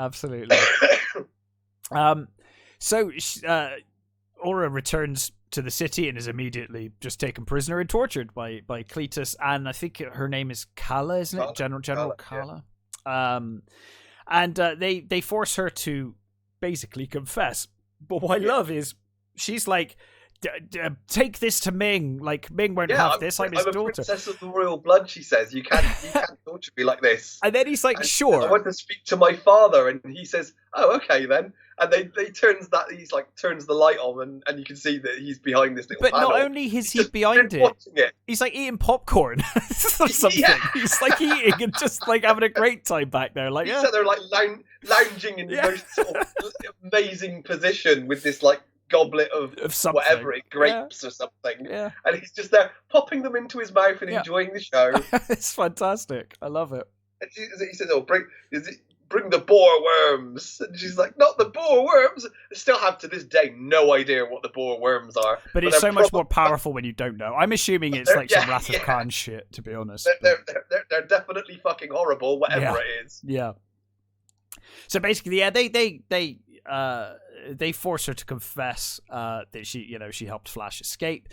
So Aura returns to the city and is immediately just taken prisoner and tortured by Cletus, and I think her name is Kala, isn't it? General Kala. And they force her to basically confess. But what I love is she's like, take this to Ming. Like, Ming won't have this. I'm his daughter. I'm a princess of the royal blood, she says. You can't torture me like this. And then he's like, sure. I want to speak to my father. And he says, oh, okay then. And they turns the light on, and you can see that he's behind this little But panel. not only is he behind it, he's like eating popcorn or something. Yeah. He's like eating and just like having a great time back there. Like, so they're like lounging in the most sort of amazing position with this like goblet of something. Whatever, grapes or something. Yeah. And he's just there popping them into his mouth and enjoying the show. It's fantastic. I love it. And he says, bring the boar worms. And she's like, not the boar worms. I still have to this day no idea what the boar worms are. But it's so much more powerful when you don't know. I'm assuming it's like some Wrath of Khan shit, to be honest. They're definitely fucking horrible, whatever it is. Yeah. So basically, they force her to confess that she helped Flash escape.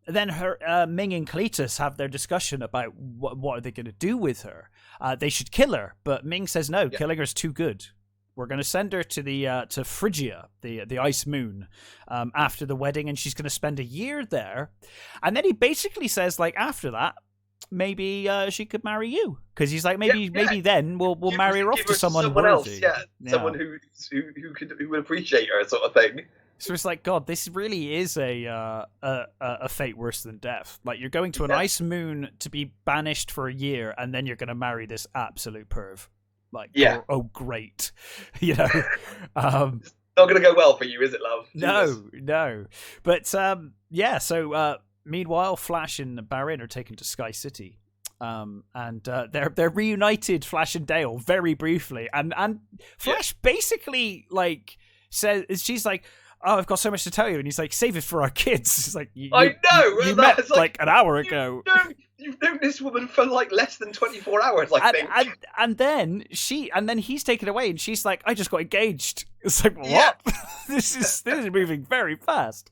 Then her Ming and Cletus have their discussion about what are they going to do with her. They should kill her, but Ming says no, killing her is too good. We're going to send her to Phrygia, the ice moon, after the wedding, and she's going to spend a year there. And then he basically says, like, after that, maybe she could marry you, because he's like, maybe then we'll marry her off to someone worthy. Else, someone who would appreciate her, sort of thing. So it's like, God, this really is a fate worse than death. Like, you're going to an ice moon to be banished for a year, and then you're going to marry this absolute perv. Like, oh great, it's not going to go well for you, is it, love? No. But so meanwhile, Flash and Baron are taken to Sky City. And they're reunited, Flash and Dale, very briefly, and Flash basically like says, she's like, oh, I've got so much to tell you, and he's like, save it for our kids. It's like, I know. You met like an hour ago. You've known this woman for like less than 24 hours, I think. And then he's taken away, and she's like, I just got engaged. It's like, what? Yeah. This is moving very fast.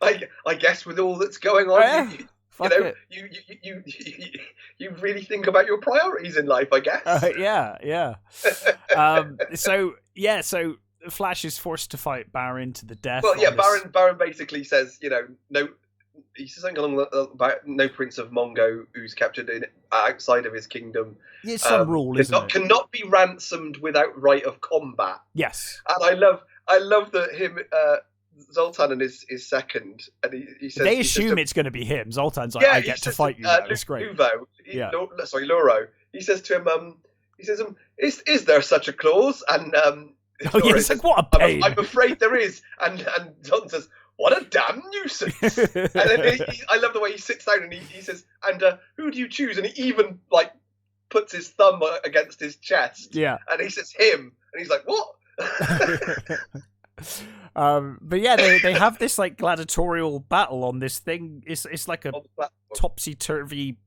I guess with all that's going on, you really think about your priorities in life, I guess. Yeah. So Flash is forced to fight Baron to the death. Well, Baron basically says, no. He says something along about no Prince of Mongo who's captured outside of his kingdom. It's some rule, isn't it? Cannot be ransomed without right of combat. Yes. And I love that him, Zoltan and his second, and he says they assume it's going to be him. Zoltan's like, I get to fight you. That's great. Loro. He says to him, is there such a clause? And it's like, what a pain. I'm afraid there is. And Zoltan says, what a damn nuisance. And then I love the way he sits down and he says, and who do you choose? And he even like puts his thumb against his chest. Yeah. And he says him. And he's like, what? But yeah, they have this like gladiatorial battle on this thing. It's like a topsy-turvy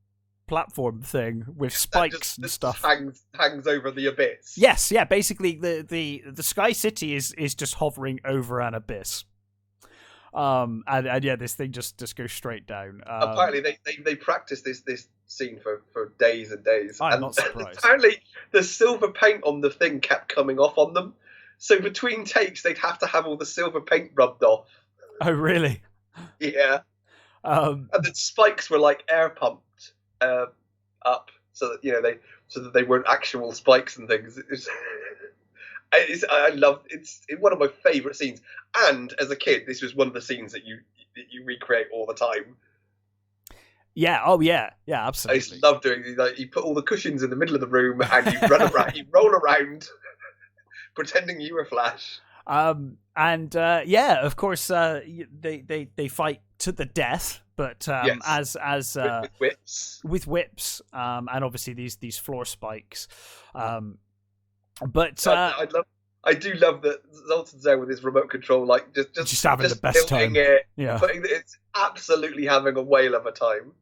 platform thing with spikes and stuff. Hangs over the abyss. Yes, yeah. Basically, the Sky City is just hovering over an abyss. And yeah, this thing just goes straight down. Apparently, they practiced this scene for days and days. I'm not surprised. Apparently, the silver paint on the thing kept coming off on them. So between takes, they'd have to have all the silver paint rubbed off. Oh, really? Yeah. And the spikes were like air pumped up, so that they weren't actual spikes and things. I love it's one of my favourite scenes. And as a kid, this was one of the scenes that you recreate all the time. Yeah. Oh, yeah. Yeah. Absolutely. I just love doing it. Like, you put all the cushions in the middle of the room and you run around, you roll around, pretending you were Flash. Yeah, of course, they fight to the death, but yes. as with whips, and obviously these floor spikes. But I do love that Zoltan's there with his remote control, like just having the best time. Yeah, it's absolutely having a whale of a time.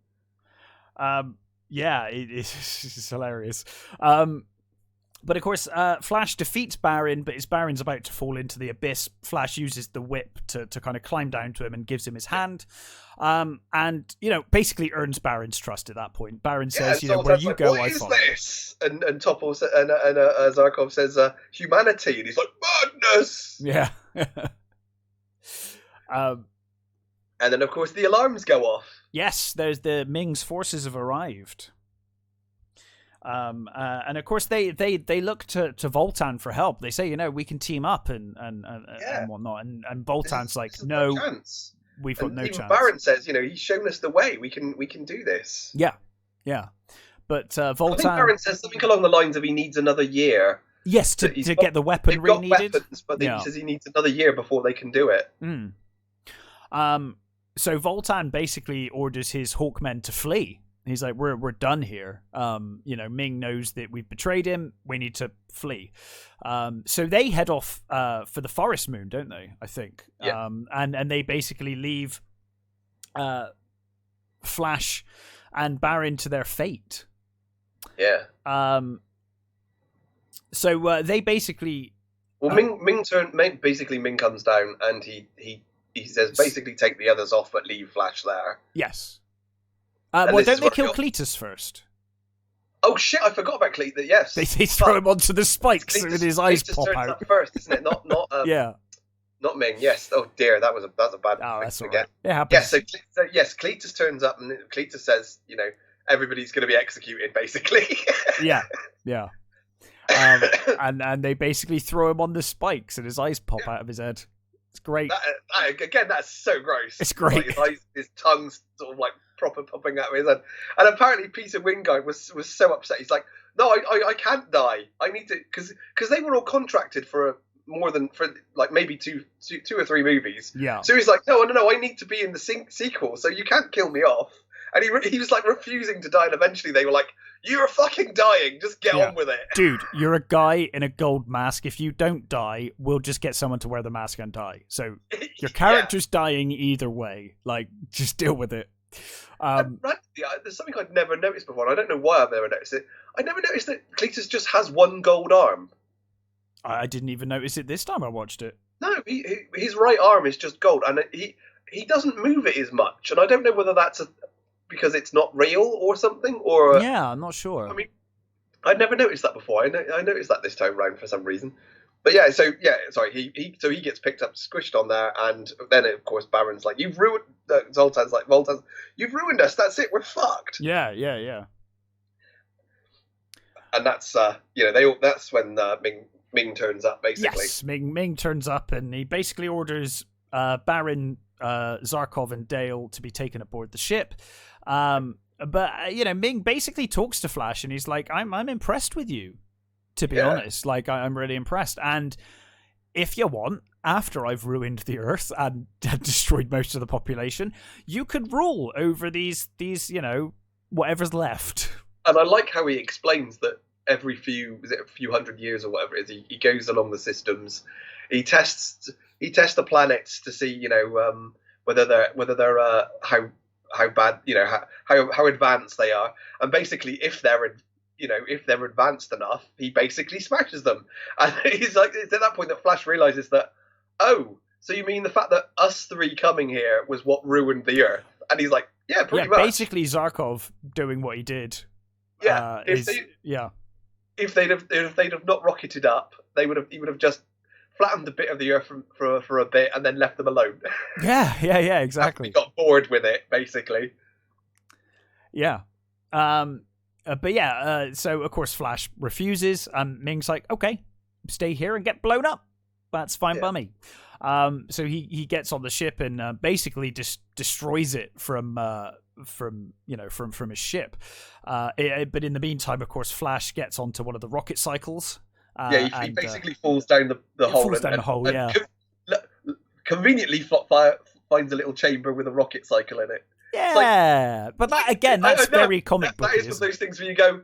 Yeah, it's hilarious. But of course, Flash defeats Baron, but as Baron's about to fall into the abyss, Flash uses the whip to kind of climb down to him and gives him his hand. And, basically earns Baron's trust at that point. Baron says, where you go, I follow. What is this? And Topol and Zarkov says, humanity. And he's like, madness! Yeah. And then, of course, the alarms go off. Yes, there's the Ming's forces have arrived. And of course they look to Voltan for help. They say, we can team up and whatnot. And Voltan's like, no, we've got no chance. Baron says, he's shown us the way. We can do this. Yeah. But Voltan, I think Baron says something along the lines of he needs another year. Yes, to get the weaponry needed. Weapons, but he says he needs another year before they can do it. So Voltan basically orders his Hawkmen to flee. He's like, we're done here. Ming knows that we've betrayed him. We need to flee. So they head off for the Forest Moon, don't they? I think. Yeah. And they basically leave Flash and Baron to their fate. Yeah. So they basically. Well, Ming comes down and he says basically take the others off but leave Flash there. Yes. Well, don't they kill Cletus first? Oh shit! I forgot about Cletus. Yes, they throw him onto the spikes with his eyes pop out. Up first, isn't it? Not yeah, not Ming. Yes. Oh dear, that's a bad thing that's to forget. It happens. Yes. So yes, Cletus turns up and Cletus says, everybody's going to be executed, basically. Yeah. And they basically throw him on the spikes and his eyes pop out of his head. It's great. Again, that's so gross. It's great. Like his tongue's sort of like proper popping out of his head. And apparently Peter Wingard was so upset. He's like, no, I can't die. I need to, because they were all contracted for maybe two or three movies. Yeah. So he's like, no, I need to be in the sequel, so you can't kill me off. And he was like refusing to die, and eventually they were like, you're fucking dying, just get on with it. Dude, you're a guy in a gold mask. If you don't die, we'll just get someone to wear the mask and die. So your character's dying either way. Like, just deal with it. There's something I'd never noticed before, and I don't know why I've never noticed it. I never noticed that Cletus just has one gold arm. I didn't even notice it this time I watched it. No, his right arm is just gold, and he doesn't move it as much, and I don't know whether that's because it's not real or something, or yeah, I'm not sure. I mean, I'd never noticed that before. I noticed that this time round for some reason. But yeah, he gets picked up, squished on there, and then of course Baron's like, "You've ruined." Zoltan's like, "You've ruined us. That's it. We're fucked." Yeah. And that's that's when Ming turns up, basically. Yes, Ming turns up, and he basically orders Baron, Zarkov, and Dale to be taken aboard the ship. But Ming basically talks to Flash, and he's like, "I'm impressed with you, to be honest. Like, I'm really impressed. And if you want, after I've ruined the Earth and destroyed most of the population, you could rule over these whatever's left." And I like how he explains that every few hundred years or whatever it is, he goes along the systems, he tests the planets to see, whether they're how bad, how advanced they are, and basically if they're advanced enough, he basically smashes them. And he's like, it's at that point that Flash realizes that, oh, so you mean the fact that us three coming here was what ruined the Earth? And he's like, yeah, pretty much. Basically Zarkov doing what he did. Yeah, if they'd have not rocketed up, he would have just flattened a bit of the Earth for a bit and then left them alone. Yeah, exactly. He got bored with it, basically. Yeah. So of course Flash refuses, and Ming's like, okay, stay here and get blown up. That's fine by me. So he gets on the ship and basically just destroys it from his ship. But in the meantime, of course, Flash gets onto one of the rocket cycles. He basically falls down the hole. Falls down the hole. Yeah. Conveniently finds a little chamber with a rocket cycle in it. Yeah, but that again, that's very comic book. That is one of those things where you go,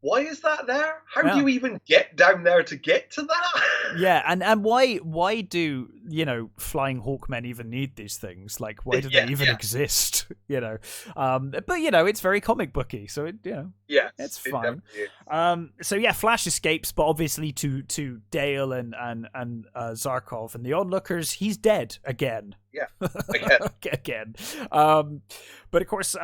why is that there? How do you even get down there to get to that? Yeah, and why do flying Hawkmen even need these things? Like, why do they even exist? But it's very comic booky, so it's fine. Flash escapes, but obviously to Dale and Zarkov and the onlookers, he's dead again. Yeah, again. But of course,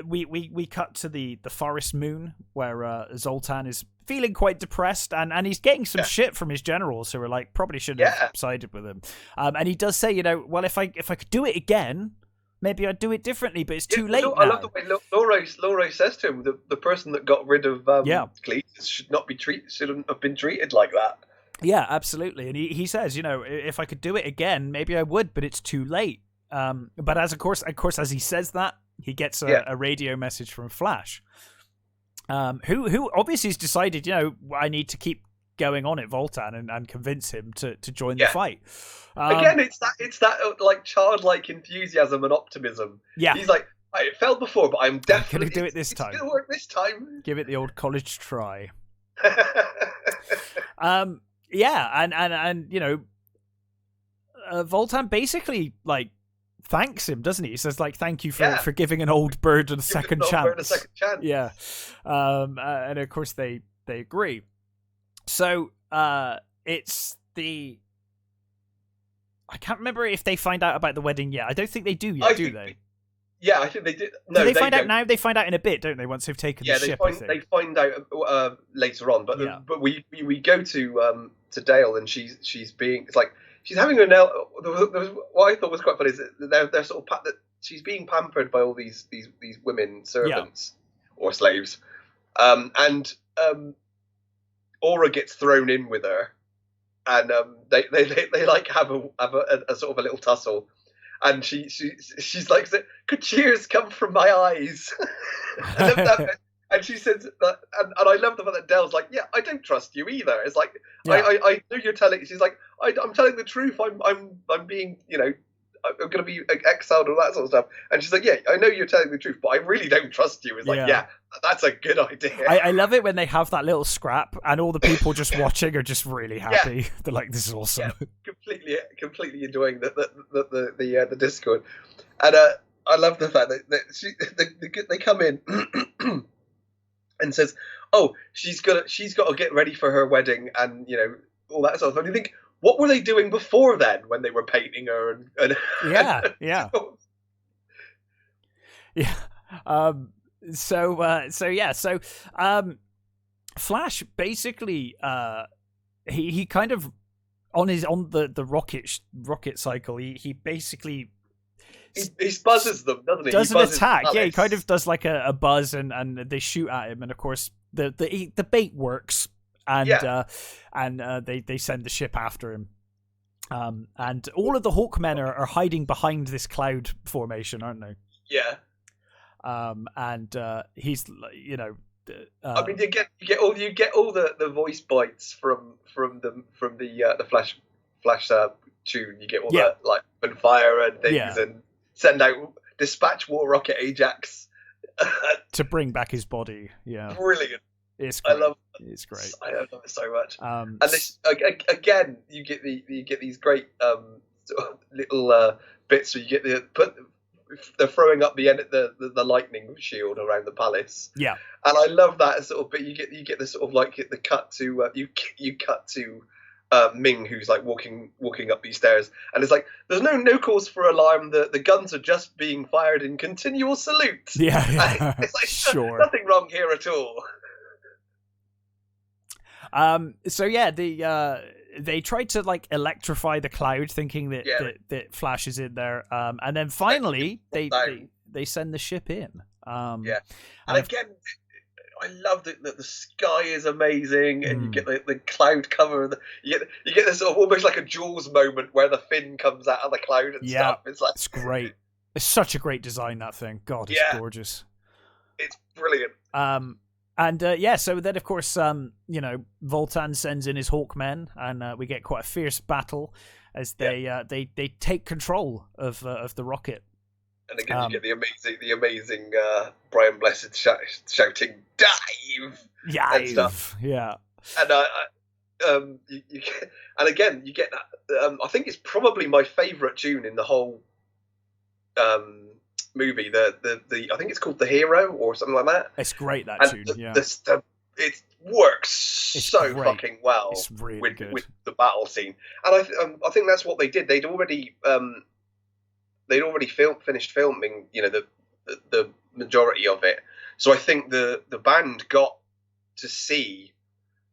we cut to the forest moon where Zoltan is feeling quite depressed and he's getting some shit from his generals who are like, probably shouldn't have sided with him. And he does say, well, if I could do it again, maybe I'd do it differently, but it's too late now. I love the way Lore says to him, the person that got rid of Cletus shouldn't have been treated like that. Yeah, absolutely. And he says, if I could do it again, maybe I would, but it's too late. But of course, as he says that, he gets a radio message from Flash, who obviously has decided, I need to keep going on at Voltan and convince him to join the fight. Again, it's that like childlike enthusiasm and optimism. Yeah, he's like, it failed before, but I'm definitely going to do it this time. It's going to work this time. Give it the old college try. And Voltan basically thanks him, doesn't he? He says thank you for giving an old bird a second chance. Yeah. And of course they agree. So it's the I can't remember if they find out about the wedding yet. I don't think they do yet, do they? Yeah, I think they did. No, do they find out now? They find out in a bit, don't they? Once they've taken the ship. They find out later on. But we go to Dale and she's being. It's like she's having her nail. What I thought was quite funny is that they're sort of that she's being pampered by all these women servants or slaves, and Aura gets thrown in with her, and they have a sort of a little tussle. And she's like, could tears come from my eyes? And she says that, and I love the fact that Dell's like, yeah, I don't trust you either. It's like, I know you're telling. She's like, I'm telling the truth. I'm being, I'm going to be exiled and all that sort of stuff. And she's like, yeah, I know you're telling the truth, but I really don't trust you. It's like, yeah, that's a good idea. I love it when they have that little scrap and all the people just watching are just really happy. Yeah. They're like, this is awesome. Yeah, completely enjoying the Discord. And I love the fact that they come in and says, oh, she's got to get ready for her wedding and, all that sort of stuff. And you think, what were they doing before then when they were painting her? So Flash basically he kind of on the rocket cycle he basically he buzzes them, doesn't he? Does an attack, he kind of does like a buzz and they shoot at him, and of course the bait works. And they send the ship after him. And all of the Hawkmen are hiding behind this cloud formation, aren't they? Yeah. And he's, I mean, you get all the voice bites from the Flash tune. You get all that like and fire and things, and dispatch War Rocket Ajax to bring back his body. Yeah, brilliant. It's great. It's great. I love it so much. And this again, you get these great sort of little bits where you get they're throwing up the lightning shield around the palace. Yeah, and I love that sort of bit. You get the sort of like the cut to you cut to Ming, who's like walking up these stairs, and it's like there's no cause for alarm. The guns are just being fired in continual salute. Yeah. It's like sure. nothing wrong here at all. So yeah, they tried to like electrify the cloud, thinking that Flash is in there. And then finally they send the ship in. And again, I love that the sky is amazing, and you get the cloud cover. You get this sort of almost like a Jaws moment where the fin comes out of the cloud and stuff. It's great. It's such a great design, that thing. God, it's gorgeous. It's brilliant. So then of course, Voltan sends in his Hawkmen, and we get quite a fierce battle as they take control of the rocket. And again, you get the amazing Brian Blessed shouting "Dive!" and stuff. Yeah. And you get that. I think it's probably my favourite tune in the whole movie. The I think it's called "The Hero" or something like that. It's great, that tune. It works so fucking well. It's really good with the battle scene, and I think that's what they did. They'd already finished filming, the majority of it. So I think the band got to see,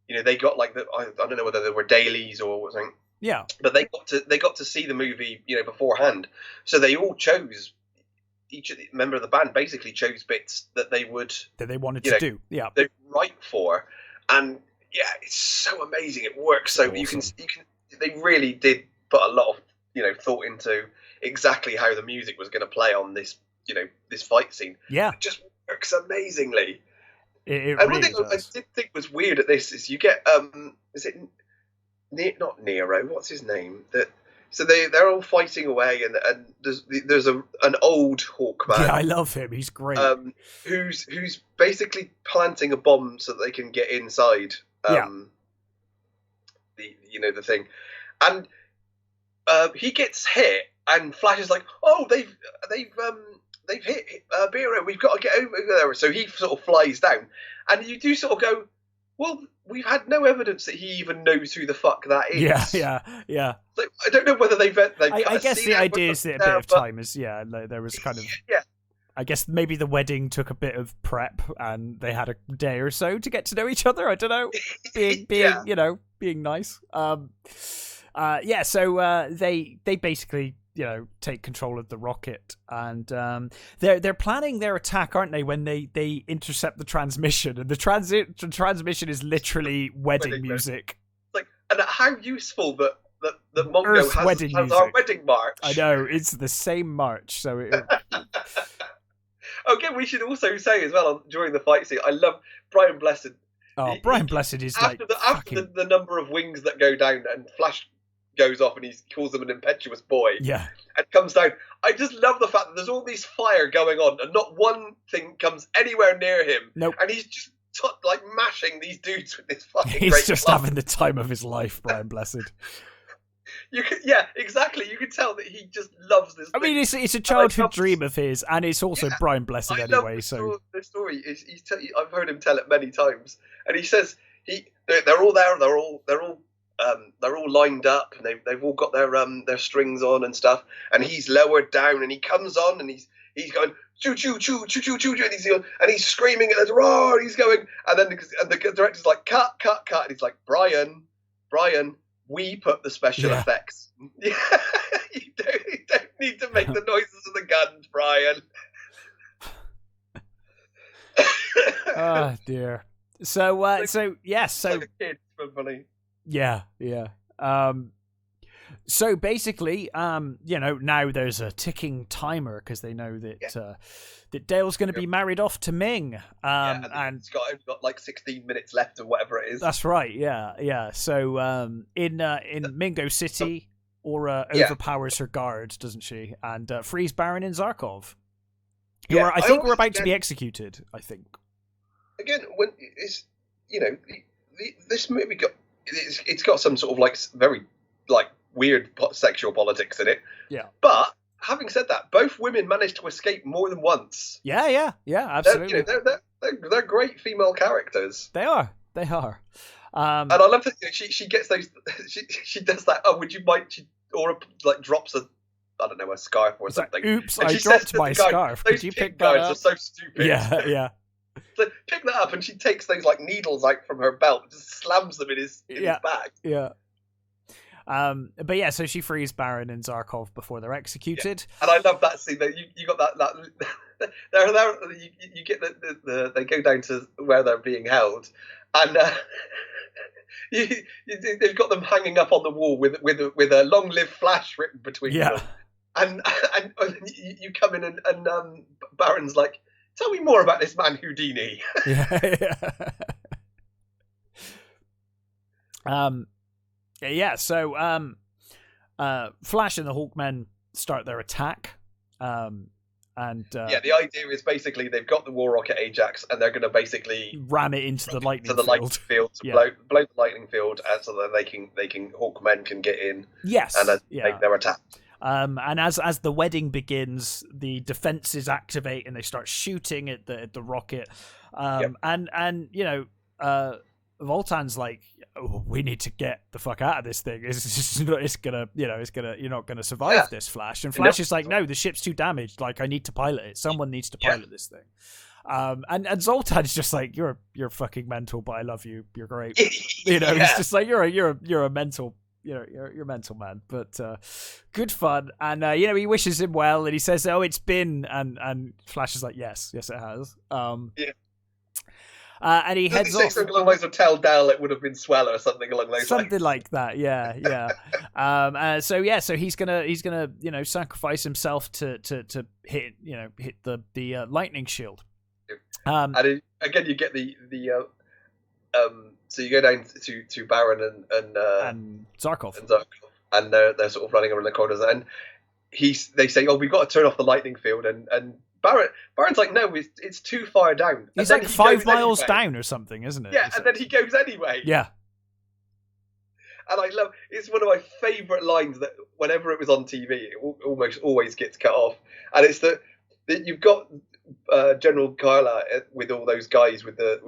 they got like I don't know whether there were dailies or something. Yeah. But they got to see the movie, beforehand. So they all chose, each member of the band basically chose bits that they wanted to do. Yeah. They write for, and it's so amazing. It works so awesome. you can they really did put a lot of thought into exactly how the music was going to play on this this fight scene. Yeah, it just works amazingly. And really one thing I did think was weird at this is you get is it not Nero? What's his name? So they're all fighting away, and there's an old Hawkman. Yeah, I love him. He's great. Who's basically planting a bomb so that they can get inside. The thing, and he gets hit, and Flash is like, "Oh, they've hit Biro. We've got to get over there." So he sort of flies down, and you do sort of go, "Well, we've had no evidence that he even knows who the fuck that is." Yeah. Like, I don't know whether they've I guess the idea is that a bit of time is there was kind of I guess maybe the wedding took a bit of prep, and they had a day or so to get to know each other. I don't know, being nice. So they basically take control of the rocket, and they're planning their attack, aren't they? When they intercept the transmission, and the transmission is literally wedding music. Like, and how useful that Mongo has our wedding march. I know, it's the same march. So okay, we should also say as well during the fight scene, I love Brian Blessed. Oh, Brian Blessed is after the number of wings that go down, and Flash goes off and he calls him an impetuous boy. Yeah. And comes down. I just love the fact that there's all these fire going on and not one thing comes anywhere near him. Nope. And he's just mashing these dudes with this fucking He's just having the time of his life, Brian Blessed. Exactly. You can tell that he just loves this. I mean, it's a childhood dream of his, and it's also Brian Blessed anyway. So the story is I've heard him tell it many times, and he says they're all there. They're all lined up, and they've all got their strings on and stuff. And he's lowered down, and he comes on, and he's going choo choo choo choo choo choo, and he's screaming and there's roar. And he's going, and the director's like cut, and he's like Brian. We put the special effects. Yeah, you don't need to make the noises of the guns, Brian. Oh dear. So yes. Like a kid, funny. Yeah. So basically, now there's a ticking timer because they know that that Dale's going to be married off to Ming. And he's got like 16 minutes left or whatever it is. That's right. Yeah. So in Mingo City, Aura overpowers her guard, doesn't she? And frees Baron and Zarkov, who I think we're about to be executed. I think. Again, this movie it's got some sort of like very like weird sexual politics in it. Yeah. But having said that, both women managed to escape more than once. Yeah, absolutely. They're great female characters. They are. And I love that she gets those. She does that. Oh, would you mind? Or like drops a scarf or something. Like, oops, I dropped my scarf. Could you pick that up? Are so stupid. Yeah. So pick that up, and she takes those like needles out from her belt and just slams them in his bag. Yeah. But yeah, so she frees Baron and Zarkov before they're executed. Yeah. And I love that scene. That you got that you get the they go down to where they're being held, and they've got them hanging up on the wall with a "Long live Flash" written between them. And you come in and Baron's like, tell me more about this man Houdini. So Flash and the Hawkmen start their attack. The idea is basically they've got the War Rocket Ajax and they're going to basically ram it into the lightning field to blow the lightning field, so that they can Hawkmen can get in. Yes, and make their attack. And as the wedding begins, the defenses activate and they start shooting at the rocket. And Voltan's like, oh, we need to get the fuck out of this thing. You're not gonna survive this, Flash. And Flash is like, no, the ship's too damaged. Like, I need to pilot it. Someone needs to pilot this thing. And Zoltan's just like, you're fucking mental, but I love you. You're great. He's just like, you're a mental. You're mental, man, but good fun. And he wishes him well, and he says, "Oh, it's been," and Flash is like, "Yes, it has." And he heads off. Something along those lines of "Tell Dell it would have been swell" or something along those lines. Something like that, yeah. So he's gonna sacrifice himself to hit the lightning shield. And again, you get the so you go down to Baron and Zarkov, and they're sort of running around the corners, and they say, "Oh, we've got to turn off the lightning field," and Baron's like, "No, it's too far down." He's like 5 miles down or something, isn't it? Yeah, and then he goes anyway. Yeah. And I love it's one of my favourite lines that whenever it was on TV, it almost always gets cut off, and it's that you've got General Carla with all those guys with the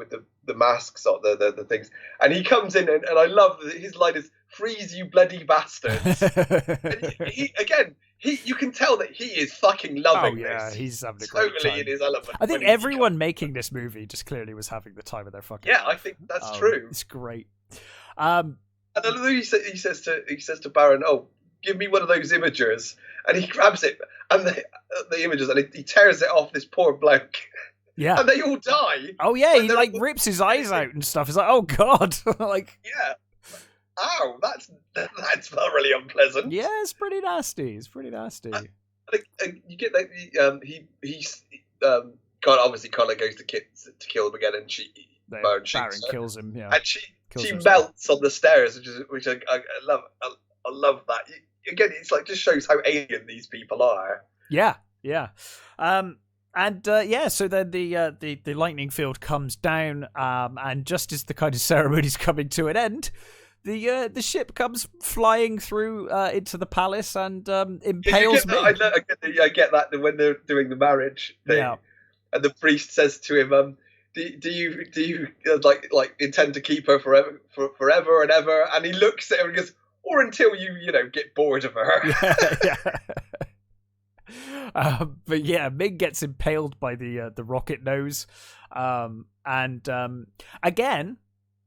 masks on the things, and he comes in and I love that his line is "Freeze, you bloody bastards." And you can tell that he is fucking loving this. He's having a great time. In his element. I think everyone making this movie just clearly was having the time of their fucking life. I think that's true. It's great. And I love he says to Baron, "Oh, give me one of those imagers," and he grabs it and the images and he tears it off this poor bloke. Yeah, and they all die. Oh yeah, he like rips his eyes out and stuff. It's like, oh god, like ow, that's not really unpleasant. Yeah, it's pretty nasty. You get that he's obviously Carla goes to kill him again, and Baron kills him. Yeah, and she melts on the stairs, which I love. I love that. Again, it's like just shows how alien these people are. Yeah. So then the lightning field comes down, and just as the kind of ceremony's coming to an end, the ship comes flying through into the palace and impales me. I get that when they're doing the marriage thing, and the priest says to him, Do you like intend to keep her forever and ever? And he looks at her and goes, or until you get bored of her. But yeah, Ming gets impaled by the rocket nose, and again,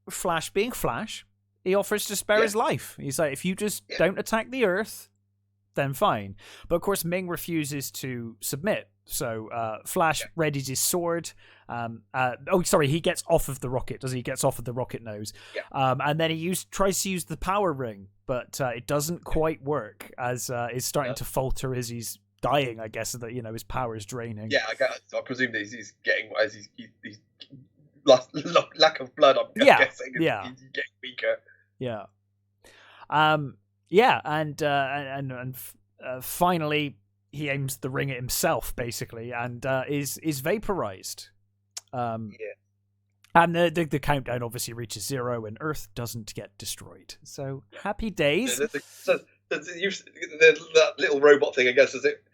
Flash being Flash, he offers to spare his life. He's like, if you just don't attack the Earth, then fine. But of course, Ming refuses to submit. So Flash readies his sword. He gets off of the rocket. He gets off of the rocket nose, and then he tries to use the power ring, but it doesn't quite work as is starting to falter as he's dying. I guess that his power is draining. Yeah, I presume that he's getting as he's lost lack of blood. I'm guessing. He's getting weaker. Yeah. And finally, he aims the ring at himself, basically, and is vaporized. And the countdown obviously reaches 0 and Earth doesn't get destroyed. So happy days. So that little robot thing, I guess, is it?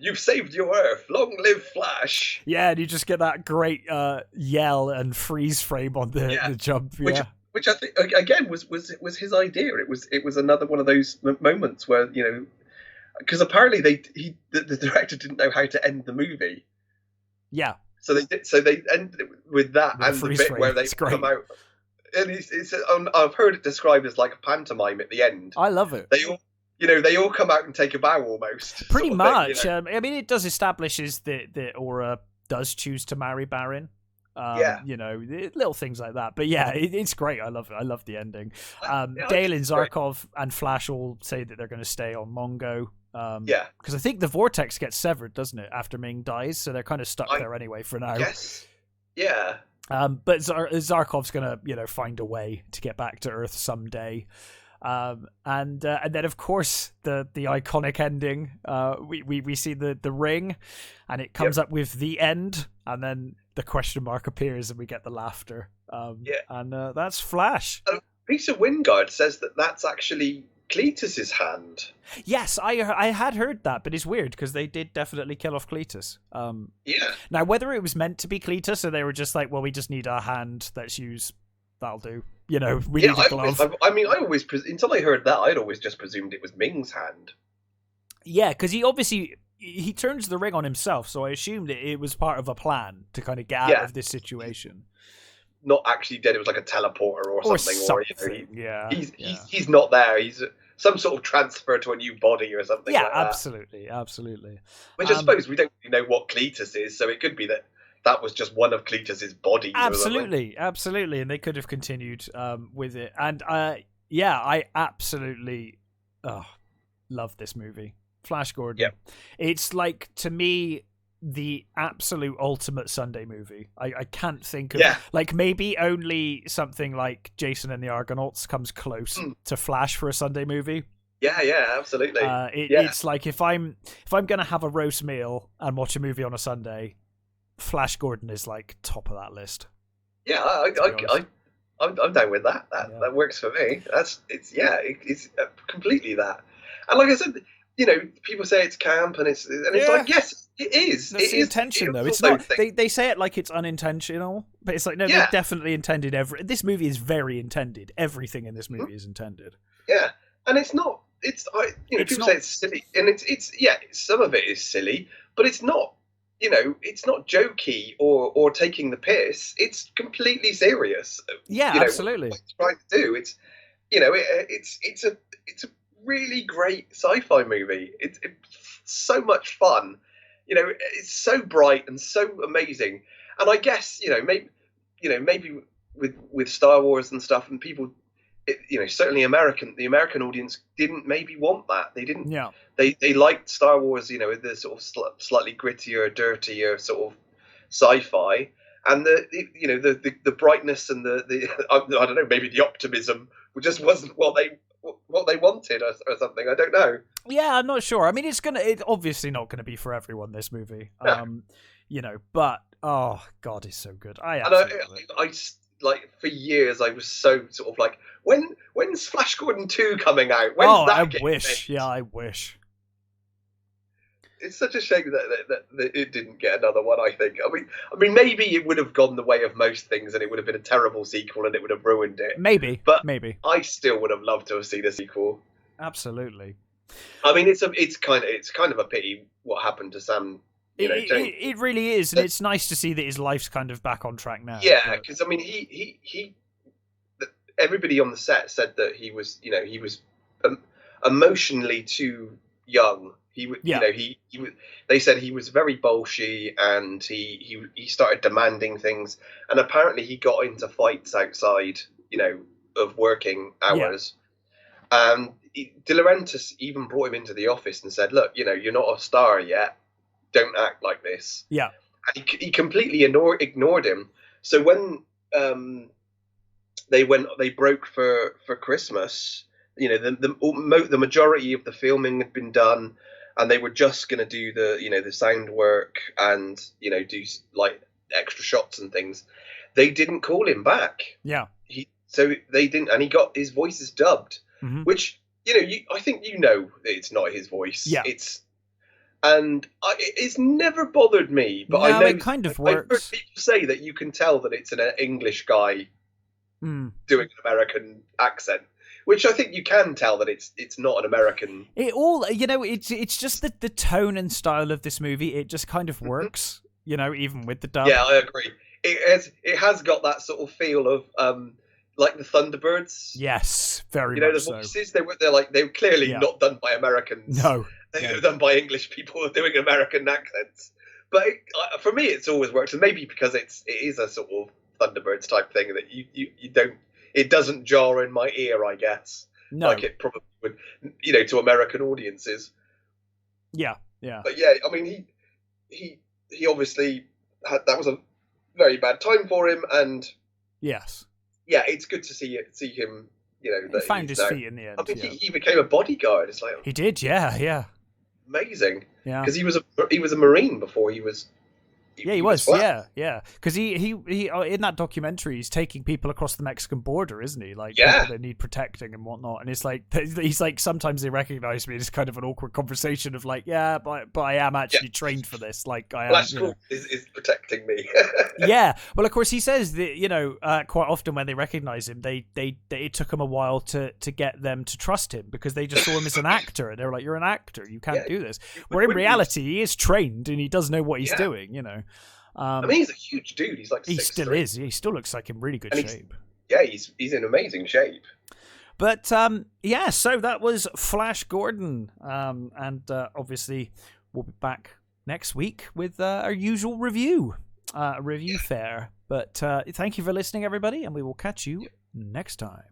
You've saved your Earth. Long live Flash. Yeah, and you just get that great yell and freeze frame on the jump. Yeah. Which I think again was his idea. It was another one of those moments where, you know, because apparently the director didn't know how to end the movie. Yeah. So they ended it with that and the bit where they come out. And I've heard it described as like a pantomime at the end. I love it. They all come out and take a bow almost. Pretty much. Thing, you know? I mean, it does establishes that Aura does choose to marry Baron. You know, little things like that. But yeah, it's great. I love it. I love the ending. Dale and Zarkov and Flash all say that they're going to stay on Mongo. Because I think the vortex gets severed, doesn't it, after Ming dies? So they're kind of stuck there anyway for now. Yes. Yeah. But Zarkov's gonna, you know, find a way to get back to Earth someday. And then of course the iconic ending. We see the ring, and it comes up with the end, and then the question mark appears, and we get the laughter. And that's Flash. Peter Wingard says that that's actually Cletus's hand. Yes, I had heard that, but it's weird because they did definitely kill off Cletus. Now, whether it was meant to be Cletus or they were just like, well, we just need a hand that's used, that'll do. You know, we need a glove. I always, until I heard that, I'd always just presumed it was Ming's hand. Yeah, because he turns the ring on himself, so I assumed it was part of a plan to kind of get out of this situation. Not actually dead. It was like a teleporter or something. He's not there. He's some sort of transfer to a new body or something. Yeah, like that. Absolutely. Which I suppose we don't really know what Cletus is, so it could be that was just one of Cletus's bodies. Absolutely, and they could have continued with it. And I absolutely love this movie, Flash Gordon. Yep. It's like, to me, the absolute ultimate Sunday movie. I can't think of like, maybe only something like Jason and the Argonauts comes close to Flash for a Sunday movie. Yeah, absolutely. It's like, if I'm gonna have a roast meal and watch a movie on a Sunday, Flash Gordon is like top of that list. Yeah, I'm down with that. That works for me. It's completely that. And like I said, you know, people say it's camp, and it's like, yes, it is. That's the intention, though. It's not. They say it like it's unintentional, but it's like, no, they definitely intended This movie is very intended. Everything in this movie is intended. Yeah, and it's not. People say it's silly, and it's some of it is silly, but it's not. You know, it's not jokey or taking the piss. It's completely serious. Yeah, absolutely. What it's trying to do. It's, you know, it's a really great sci-fi movie. It's so much fun. You know, it's so bright and so amazing. And I guess, maybe with Star Wars and stuff, and people, certainly the American audience didn't maybe want that. They didn't. Yeah. They liked Star Wars, the sort of slightly grittier, dirtier sort of sci-fi, and the brightness and the I don't know, maybe the optimism just wasn't what they wanted or something. I don't know. Yeah, I'm not sure. I mean, it's obviously not gonna be for everyone, this movie. No. But oh god, it's so good. I like, for years I was so sort of like, when's Flash Gordon 2 coming out? When's that? I wish. Made? Yeah, I wish. It's such a shame that it didn't get another one, I think. I mean, maybe it would have gone the way of most things, and it would have been a terrible sequel, and it would have ruined it. Maybe. I still would have loved to have seen a sequel. Absolutely. I mean, it's kind of a pity what happened to Sam. It really is, and it's nice to see that his life's kind of back on track now. Yeah, because I mean, he everybody on the set said that he was emotionally too young. They said he was very bolshy, and he started demanding things, and apparently he got into fights outside, of working hours. And De Laurentiis even brought him into the office and said, "Look, you're not a star yet. Don't act like this." Yeah. And he completely ignored him. So when they broke for Christmas, the majority of the filming had been done, and they were just going to do the sound work and do like extra shots and things, they didn't call him back. Yeah. So they didn't, and he got his voices dubbed, which I think that it's not his voice. Yeah. It's never bothered me, but I know it kind of works. I've heard people say that you can tell that it's an English guy doing an American accent, which I think you can tell that it's not an American. It's just that the tone and style of this movie, it just kind of works. Even with the dub. Yeah, I agree. It has got that sort of feel of like the Thunderbirds. Yes, very much the voices they were clearly not done by Americans. No, they were done by English people doing American accents. But for me, it's always worked, and maybe because it is a sort of Thunderbirds type thing that you don't. It doesn't jar in my ear, I guess. No. Like it probably would, to American audiences. Yeah. But yeah, I mean, he obviously that was a very bad time for him, and yes. Yeah, it's good to see him. He found his feet in the end. I mean, he became a bodyguard. It's like he did, yeah. Amazing. Yeah, because he was a Marine before he was. He was. Yeah. Because he in that documentary, he's taking people across the Mexican border, isn't he? Like, people that need protecting and whatnot. And it's like he's like, sometimes they recognize me. It's kind of an awkward conversation of like, yeah, but I am actually trained for this. Like, I am. Flash Gordon is protecting me. Yeah. Well, of course, he says that quite often when they recognize him, it took him a while to get them to trust him because they just saw him as an actor, and they were like, "You're an actor. You can't do this." Where in reality, he is trained and he does know what he's doing. I mean, he's a huge dude. He's like 6'3". He still is. He still looks like in really good shape. He's in amazing shape. But so that was Flash Gordon, and obviously we'll be back next week with our usual review fare. But thank you for listening, everybody, and we will catch you next time.